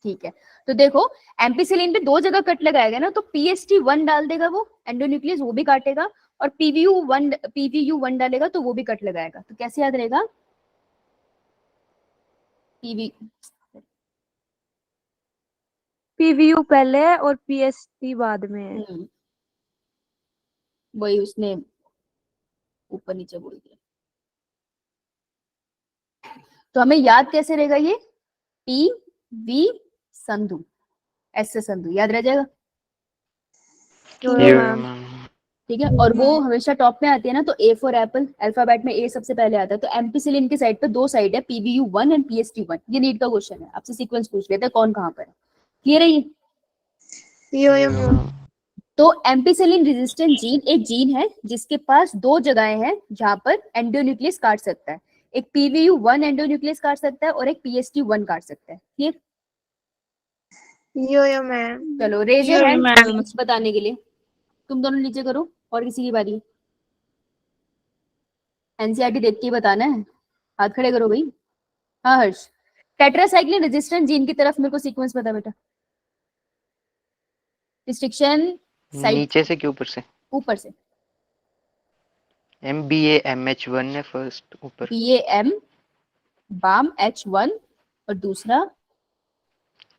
Speaker 1: ठीक है, तो देखो एम्पिसिलिन पे दो जगह कट लगाएगा ना, तो PST1 डाल देगा वो एंडोन्यूक्लियस, वो भी काटेगा, और PVU1 डालेगा तो वो भी कट लगाएगा। तो कैसे याद रहेगा?
Speaker 3: PVU पहले है और PST बाद में है।
Speaker 1: वही उसने ऊपर नीचे बोल दिया। तो हमें याद कैसे रहेगा ये? PV संधु, एस से संधु, याद रह जाएगा?
Speaker 2: यो मैम।
Speaker 1: ठीक है, और वो हमेशा टॉप में आती है ना, तो A फॉर एप्पल, अल्फाबेट में A सबसे पहले आता है। तो एम्पिसिलिन की साइड पे दो साइड है, PVU1 एंड PST1। ये नीट का क्वेश्चन है, आपसे सीक्वेंस पूछ लेते हैं कौन कहाँ पर है। क्लियर है ये?
Speaker 7: यो मैम।
Speaker 1: तो एम्पिसिलिन रेजिस्टेंट जीन एक जीन है जिसके पास दो जगहें हैं जहां पर एंडोन्यूक्लियस काट सकता है। एक PVU1 एंडोन्यूक्लियस काट सकता है और एक PST1 काट सकता है। क्लियर?
Speaker 7: यो मैम।
Speaker 1: चलो रेज योर हैंड बताने के लिए। तुम दोनों नीचे करो, और किसी की बारी है? एनसीईआरटी देख के ही बताना है, हाथ खड़े करो भाई। हाँ हर्ष, टेट्रासाइक्लिन रेजिस्टेंट जीन की तरफ मेरे को सीक्वेंस बता बेटा। रिस्ट्रिक्शन साइट
Speaker 2: नीचे से कि ऊपर से?
Speaker 1: ऊपर से।
Speaker 2: MBAMH1 है फर्स्ट ऊपर।
Speaker 1: BAM बाम H1 और दूसरा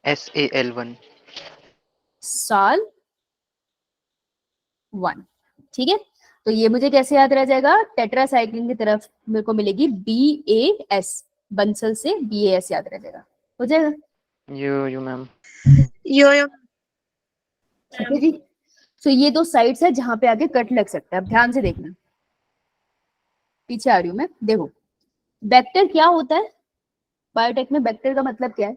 Speaker 2: SAL1
Speaker 1: साल 1। ठीक है, तो ये मुझे कैसे याद रह जाएगा? टेट्रासाइक्लिन की तरफ मेरे को मिलेगी BAS, बंसल से BAS याद रह जाएगा। हो जाएगा?
Speaker 2: यो मैम।
Speaker 7: यो
Speaker 1: ठीक है जी। तो ये दो साइड्स है जहां पे आगे कट लग सकता है। अब ध्यान से देखना, पीछे आ रही हूँ मैं। देखो वेक्टर क्या होता है बायोटेक में? वेक्टर का मतलब क्या है?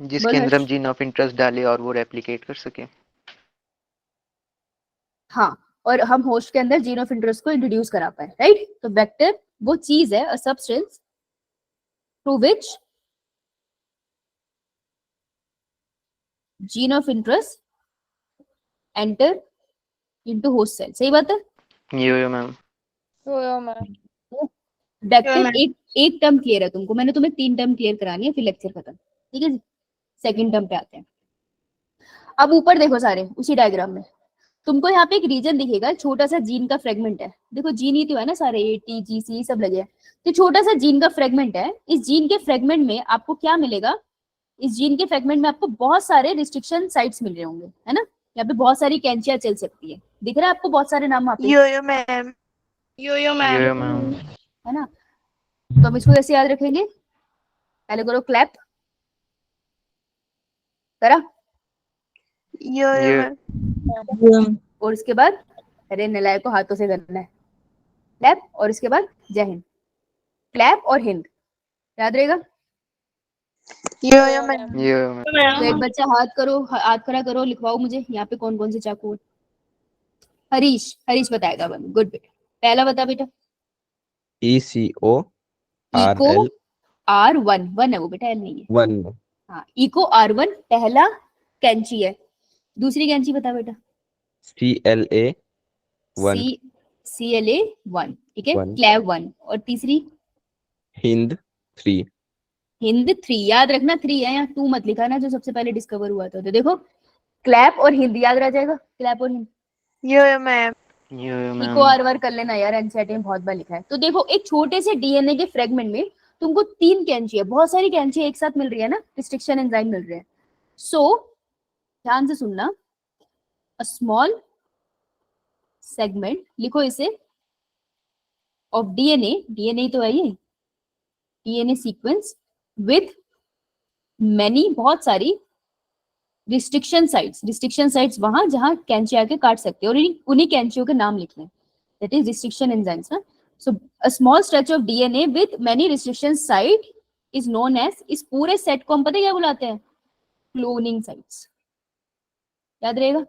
Speaker 2: जिसके अंदर हम जीन ऑफ इंटरेस्ट डाले और वो रेप्लिकेट कर सके।
Speaker 1: हाँ, और हम होस्ट के अंदर जीन ऑफ इंटरेस्ट को इंट्रोड्यूस करा पाए, राइट? तो वेक्टर वो चीज है, a substance through which gene of interest enter into host cell. सही बात है?
Speaker 2: Yo ma'am.
Speaker 1: वेक्टर एक टर्म क्लियर है तुमको, मैंने तुम्हें 3 टर्म क्लियर करानी है, फिर लेक्चर खत्म। ठीक है जी, सेकंड टर्म पे आते हैं। अब ऊपर देखो सारे उसी डायग्राम में, तुमको यहाँ पे एक रीजन दिखेगा, छोटा सा जीन का फ्रेगमेंट है। देखो जीन ही तो है ना सारे, ATGC सब लगे हैं। तो छोटा सा जीन का फ्रेगमेंट है। इस जीन के फ्रेगमेंट में आपको क्या मिलेगा? इस जीन के फ्रेगमेंट में आपको बहुत सारे रिस्ट्रिक्शन साइट्स मिल रहे होंगे, है ना? यहाँ पे बहुत सारी कैंचियां चल सकती है। दिख रहा है आपको बहुत सारे नाम वहाँ पे?
Speaker 7: यो मैम। Yo
Speaker 2: ma'am.
Speaker 1: है ना? तो हम इसको कैसे याद रखेंगे? पहले करो क्लैप। करा?
Speaker 7: यो
Speaker 2: ये
Speaker 7: मैम
Speaker 1: और उसके बाद अरे नलायक को हाथों से करना है क्लैप, और उसके बाद जय हिंद। क्लैप और हिंद याद रहेगा?
Speaker 7: यो मैम
Speaker 2: ये
Speaker 1: तो एक बच्चा हाथ करो, हाथ खड़ा करो, लिखवाओ मुझे यहाँ पे कौन कौन से चाकू है। हरीश, हरीश बताएगा। गुड बेटा, पहला बता बेटा।
Speaker 8: ECO
Speaker 1: इको
Speaker 8: RL
Speaker 1: R1, 1 है वो बेटा, L नहीं है।
Speaker 8: 1
Speaker 1: हाँ, इको R1 पहला कैंची है। दूसरी कैंची बता बेटा।
Speaker 8: CLA 1
Speaker 1: CLA 1, ठीक है।
Speaker 8: 1
Speaker 1: क्लैव 1, और तीसरी
Speaker 8: हिंद 3
Speaker 1: हिंद 3। याद रखना 3 है, यहाँ 2 मत लिखा ना, जो सबसे पहले डिस्कवर हुआ था। तो देखो क्लैप और हिंद याद रह जाएगा, क्लैप और हिंद।
Speaker 7: यो मैम
Speaker 2: मैम
Speaker 1: इको आर कर लेना यार, एनसीईआरटी में बहुत बार लिखा है। तो देखो एक छोटे से डीएनए के फ्रेगमेंट में तुमको 3 कैंची है, बहुत सारी कैंची एक साथ मिल रही है ना, रिस्ट्रिक्शन एंजाइम मिल रहे हैं। सो ध्यान से सुनना, अ स्मॉल सेगमेंट, लिखो इसे, ऑफ डीएनए, डीएनए तो है ये, डीएनए सीक्वेंस विथ मैनी, बहुत सारी रिस्ट्रिक्शन साइट्स वहां जहां कैंची आके काट सकते हैं, और उन्हीं कैंचियों के नाम लिखने, दैट इज रिस्ट्रिक्शन एंजाइम्स ना। So a small stretch of DNA with many restriction site is known as, इस पूरे सेट को हम पता क्या बुलाते हैं? Cloning sites. याद रहेगा?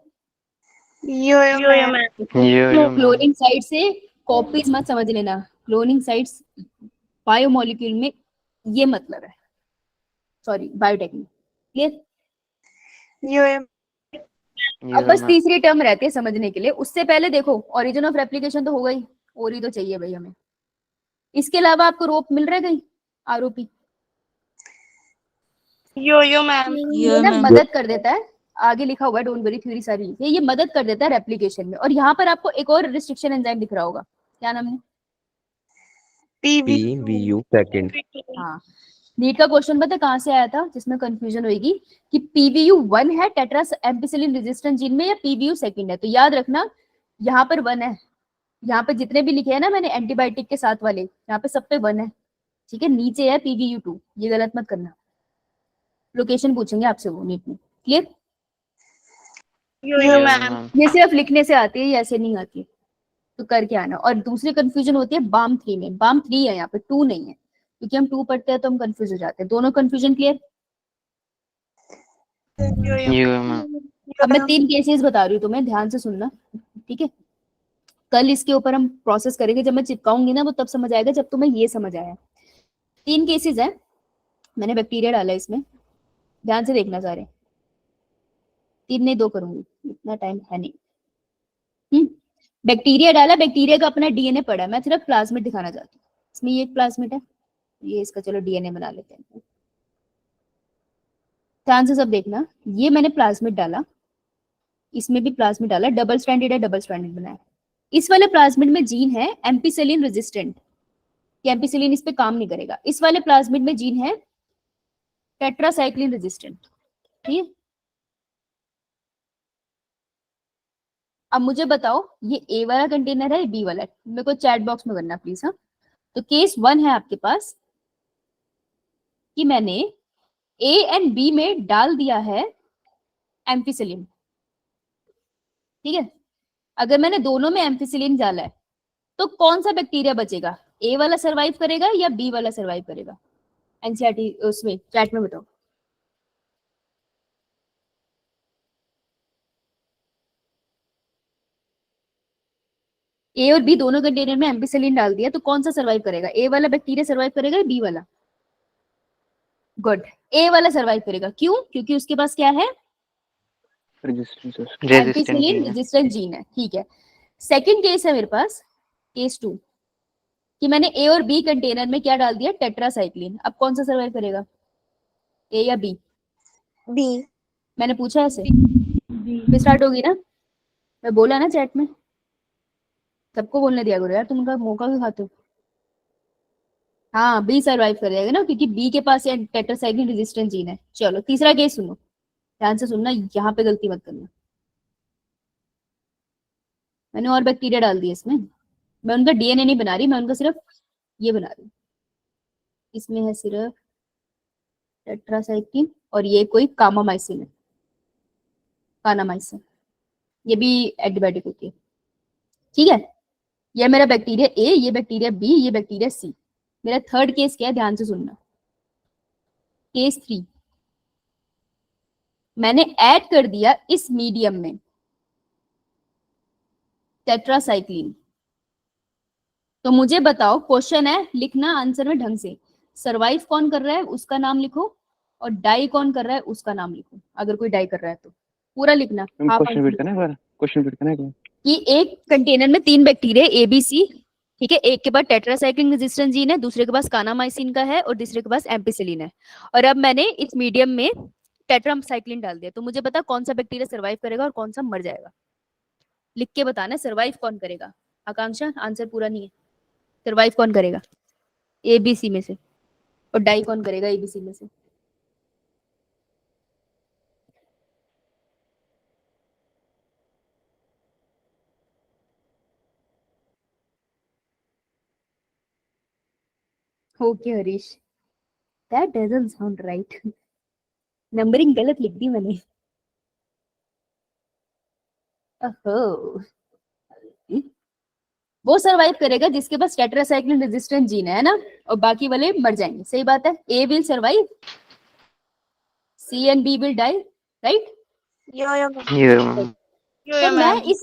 Speaker 7: यो मैम
Speaker 1: क्लोनिंग साइट से कॉपीज मत समझ लेना, क्लोनिंग साइट्स बायोमोलिक्यूल में ये मतलब है, सॉरी बायोटेक में। क्लियर?
Speaker 7: यो
Speaker 1: अब बस तीसरी टर्म रहती है समझने के लिए। उससे पहले देखो ओरिजिन ऑफ रेप्लिकेशन तो हो गई, और ही तो चाहिए भाई हमें। इसके अलावा आपको रोप मिल रहा है कहीं? आरोपी
Speaker 7: यो मैम
Speaker 1: ये ना मदद कर देता है, आगे लिखा हुआ है, डोंट वरी, थ्योरी सारी लिखी है, ये मदद कर देता है रेप्लिकेशन में। और यहाँ पर आपको एक और रिस्ट्रिक्शन एंजाइम दिख रहा होगा, क्या नाम है?
Speaker 8: PVU सेकंड
Speaker 1: हाँ, नीट का क्वेश्चन पता है कहाँ से आया था, जिसमें कंफ्यूजन होगी कि PVU 1 है टेट्रास एम्पिसिलिन रेजिस्टेंट जीन में, या PVU सेकंड है। तो याद रखना यहाँ पर 1 है, यहाँ पे जितने भी लिखे हैं ना मैंने एंटीबायोटिक के साथ वाले, यहाँ पे सब पे 1 है, ठीक है। नीचे है PVU 2, ये गलत मत करना, लोकेशन पूछेंगे आपसे वो नीट में। क्लियर?
Speaker 7: यो मैम
Speaker 1: ये सिर्फ लिखने से आती है, ये ऐसे नहीं आती है, तो करके आना। और दूसरी कंफ्यूजन होती है बाम 3 में, बाम 3 है यहाँ पे, 2 नहीं है, क्योंकि हम 2 पढ़ते हैं तो हम कंफ्यूज हो जाते हैं। दोनों कंफ्यूजन क्लियर? अब मैं 3 केसेस बता रही हूँ तुम्हें, ध्यान से सुनना, ठीक है। कल इसके ऊपर हम प्रोसेस करेंगे, जब मैं चिपकाऊंगी ना वो तब समझ आएगा, जब तुम्हें ये समझ आया। 3 केसेस है, मैंने बैक्टीरिया डाला इसमें, ध्यान से देखना सारे। 3 नहीं 2 करूंगी, इतना टाइम है नहीं। बैक्टीरिया डाला, बैक्टीरिया का अपना डीएनए पड़ा, मैं सिर्फ प्लाज्मिड दिखाना चाहती हूँ। इसमें ये प्लाज्मिड है, ये इसका चलो डीएनए बना लेते हैं। ध्यान से सब देखना, ये मैंने प्लाज्मिड डाला, इसमें भी प्लाज्मिड डाला, डबल स्ट्रैंडेड है, डबल स्ट्रैंडेड बनाया। इस वाले प्लाज्मिड में जीन है एम्पिसिलिन रेजिस्टेंट, कि एम्पिसिलिन इस पे काम नहीं करेगा। इस वाले प्लाज्मिड में जीन है टेट्रासाइक्लिन रेजिस्टेंट, ठीक है। अब मुझे बताओ ये ए वाला कंटेनर है, बी वाला है? मेरे को चैट बॉक्स में करना प्लीज। हाँ, तो केस 1 है आपके पास कि मैंने ए एंड बी में डाल दिया है एम्पिसिलिन, ठीक है। अगर मैंने दोनों में एम्पिसिलिन डाला है तो कौन सा बैक्टीरिया बचेगा? ए वाला सरवाइव करेगा या बी वाला सरवाइव करेगा? एनसीईआरटी उसमें चैट में बताओ। ए और बी दोनों कंटेनर में एम्पिसिलिन डाल दिया, तो कौन सा सरवाइव करेगा? ए वाला बैक्टीरिया सरवाइव करेगा या बी वाला? गुड, ए वाला सरवाइव करेगा। क्यों? क्योंकि उसके पास क्या है? एम्पिसिलिन रेजिस्टेंट जीन है, ठीक है। सेकंड केस है मेरे पास, केस 2, कि मैंने ए और बी कंटेनर में क्या डाल दिया? टेट्रासाइक्लिन। अब कौन सा सरवाइव करेगा, ए या बी?
Speaker 7: बी
Speaker 1: मैंने पूछा ऐसे, फिर स्टार्ट होगी ना, मैं बोला ना चैट में, सबको बोलने दिया करो यार, तुम उनका मौका भी खाते हो। हाँ, बी सरवाइव कर जाएगा ना, क्योंकि बी के पास टेट्रासाइक्लिन रेजिस्टेंट जीन है। चलो तीसरा केस सुनो, ध्यान से सुनना, यहाँ पे गलती मत करना। मैंने और बैक्टीरिया डाल दिए इसमें, मैं उनका डीएनए नहीं बना रही, मैं उनका सिर्फ ये बना रही हूँ। इसमें है सिर्फ टेट्रासाइक्लिन और ये कोई कामामाइसिन है, कानामाइसिन, ये भी एंटीबायोटिक होती है। ठीक है, ये मेरा बैक्टीरिया ए, ये बैक्टीरिया बी, ये बैक्टीरिया सी। मेरा थर्ड केस क्या है, ध्यान से सुनना। केस 3, मैंने ऐड कर दिया इस मीडियम में टेट्रासाइक्लिन। तो मुझे बताओ, क्वेश्चन है, लिखना आंसर में ढंग से। सरवाइव कौन कर रहा है उसका नाम लिखो, और डाई कौन कर रहा है उसका नाम लिखो, अगर कोई डाई कर रहा है तो पूरा लिखना।
Speaker 5: क्वेश्चन रिपीट करना है एक बार, क्वेश्चन रिपीट करना है एक बार।
Speaker 1: कि एक कंटेनर में 3 बैक्टीरिया ए बी सी, ठीक है, एक के पास टेट्रासाइक्लिन रेजिस्टेंट जीन है, दूसरे के पास कानामाइसिन का है, और तीसरे के पास एम्पिसिलिन है। और अब मैंने इस मीडियम में टेट्रासाइक्लिन डाल दिया। तो मुझे बता कौन सा बैक्टीरिया सर्वाइव करेगा और कौन सा मर जाएगा। लिख के बताना सर्वाइव कौन करेगा। आकांक्षा, आंसर पूरा नहीं है। सर्वाइव कौन करेगा ए बी सी में से, और डाई कौन करेगा ए बी सी में से। Okay Harish, that doesn't sound right. Numbering गलत लिख दी मैंने। ओहो, वो सरवाइव करेगा जिसके पास टेट्रासाइक्लिन रेजिस्टेंट जीन है ना, और बाकी वाले मर जाएंगे। सही बात है। A will survive, C and B will die, right.
Speaker 7: Yo-yo
Speaker 1: तो मैं
Speaker 7: ma'am.
Speaker 1: इस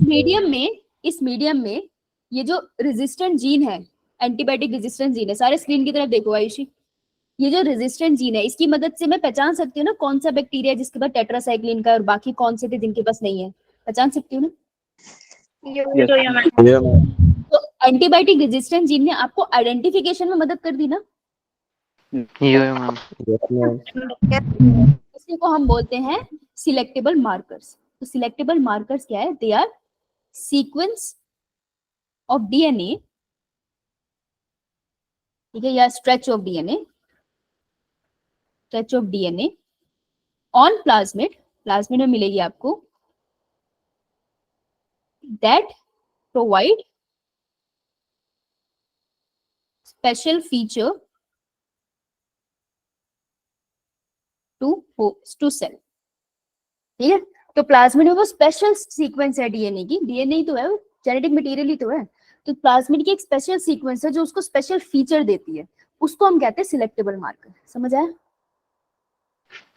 Speaker 1: मीडियम में ये जो रेजिस्टेंट जीन है, एंटीबायोटिक रेजिस्टेंट जीन है, सारे स्क्रीन की तरफ देखो आयुषी। ये जो रेजिस्टेंट जीन है, इसकी मदद से मैं पहचान सकती हूँ ना कौन सा बैक्टीरिया जिसके पास टेट्रासाइक्लिन का, और बाकी कौन से थे जिनके पास नहीं है, पहचान सकती हूँ ना।
Speaker 7: Yo-yo ma'am.
Speaker 1: तो एंटीबायोटिक रेजिस्टेंट जीन ने आपको आइडेंटिफिकेशन में मदद कर दी ना।
Speaker 2: मैम।
Speaker 1: इसी को हम बोलते हैं सिलेक्टेबल मार्कर्स। तो सिलेक्टेबल मार्कर्स क्या है, they are sequence of DNA, ठीक है, या stretch of DNA, stretch of DNA on plasmid, plasmid में मिलेगी आपको, that provide special feature to cell. ठीक है, तो प्लाज्मिड में वो स्पेशल सीक्वेंस है डीएनए की, डीएनए ही तो है, जेनेटिक मटेरियल ही तो है। तो प्लाज्मिड की एक स्पेशल सीक्वेंस है जो उसको स्पेशल फीचर देती है, उसको हम कहते हैं सिलेक्टेबल मार्कर। समझ आया?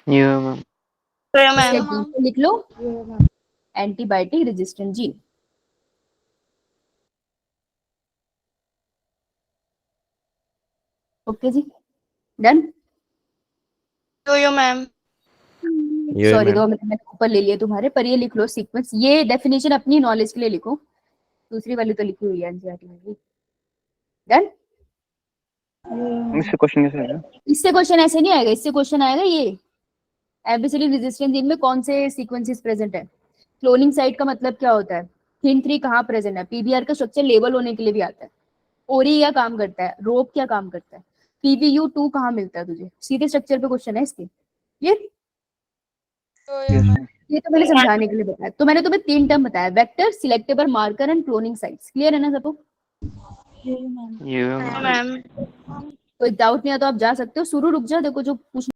Speaker 2: मैम।
Speaker 7: Yo-yo ma'am.
Speaker 1: लिख लो, एंटीबायोटिक रेजिस्टेंट जीन। ओके जी, done.
Speaker 7: Yo-yo ma'am.
Speaker 1: Sorry, 2 minute मैंने ऊपर ले लिए तुम्हारे, पर ये लिख लो सीक्वेंस। ये डेफिनेशन अपनी नॉलेज के लिए लिखो, दूसरी वाली तो लिखी हुई है एनसीईआरटी में भी। डन।
Speaker 5: इससे क्वेश्चन कैसे आएगा?
Speaker 1: इससे क्वेश्चन ऐसे नहीं आएगा, इससे क्वेश्चन आएगा ये एम्पिसिलिन रेजिस्टेंट जीन में कौन से सीक्वेंसेस प्रेजेंट है, क्लोनिंग साइट का मतलब क्या होता है, HIN3 कहाँ प्रेजेंट है, पीबीआर का स्ट्रक्चर लेबल होने के लिए भी आता है, ओरी क्या काम करता है, रोप क्या काम करता है, PBU2 कहाँ मिलता है तुझे, सीधे स्ट्रक्चर पे क्वेश्चन है इसके। ये तो मैंने समझाने के लिए बताया। तो मैंने तुम्हें 3 टर्म बताया, vector, selectable marker and cloning sites. Clear है ना सबको?
Speaker 2: मैम।
Speaker 7: Ma'am.
Speaker 1: कोई डाउट नहीं है तो आप जा सकते हो। शुरू रुक जाओ, देखो जो पूछ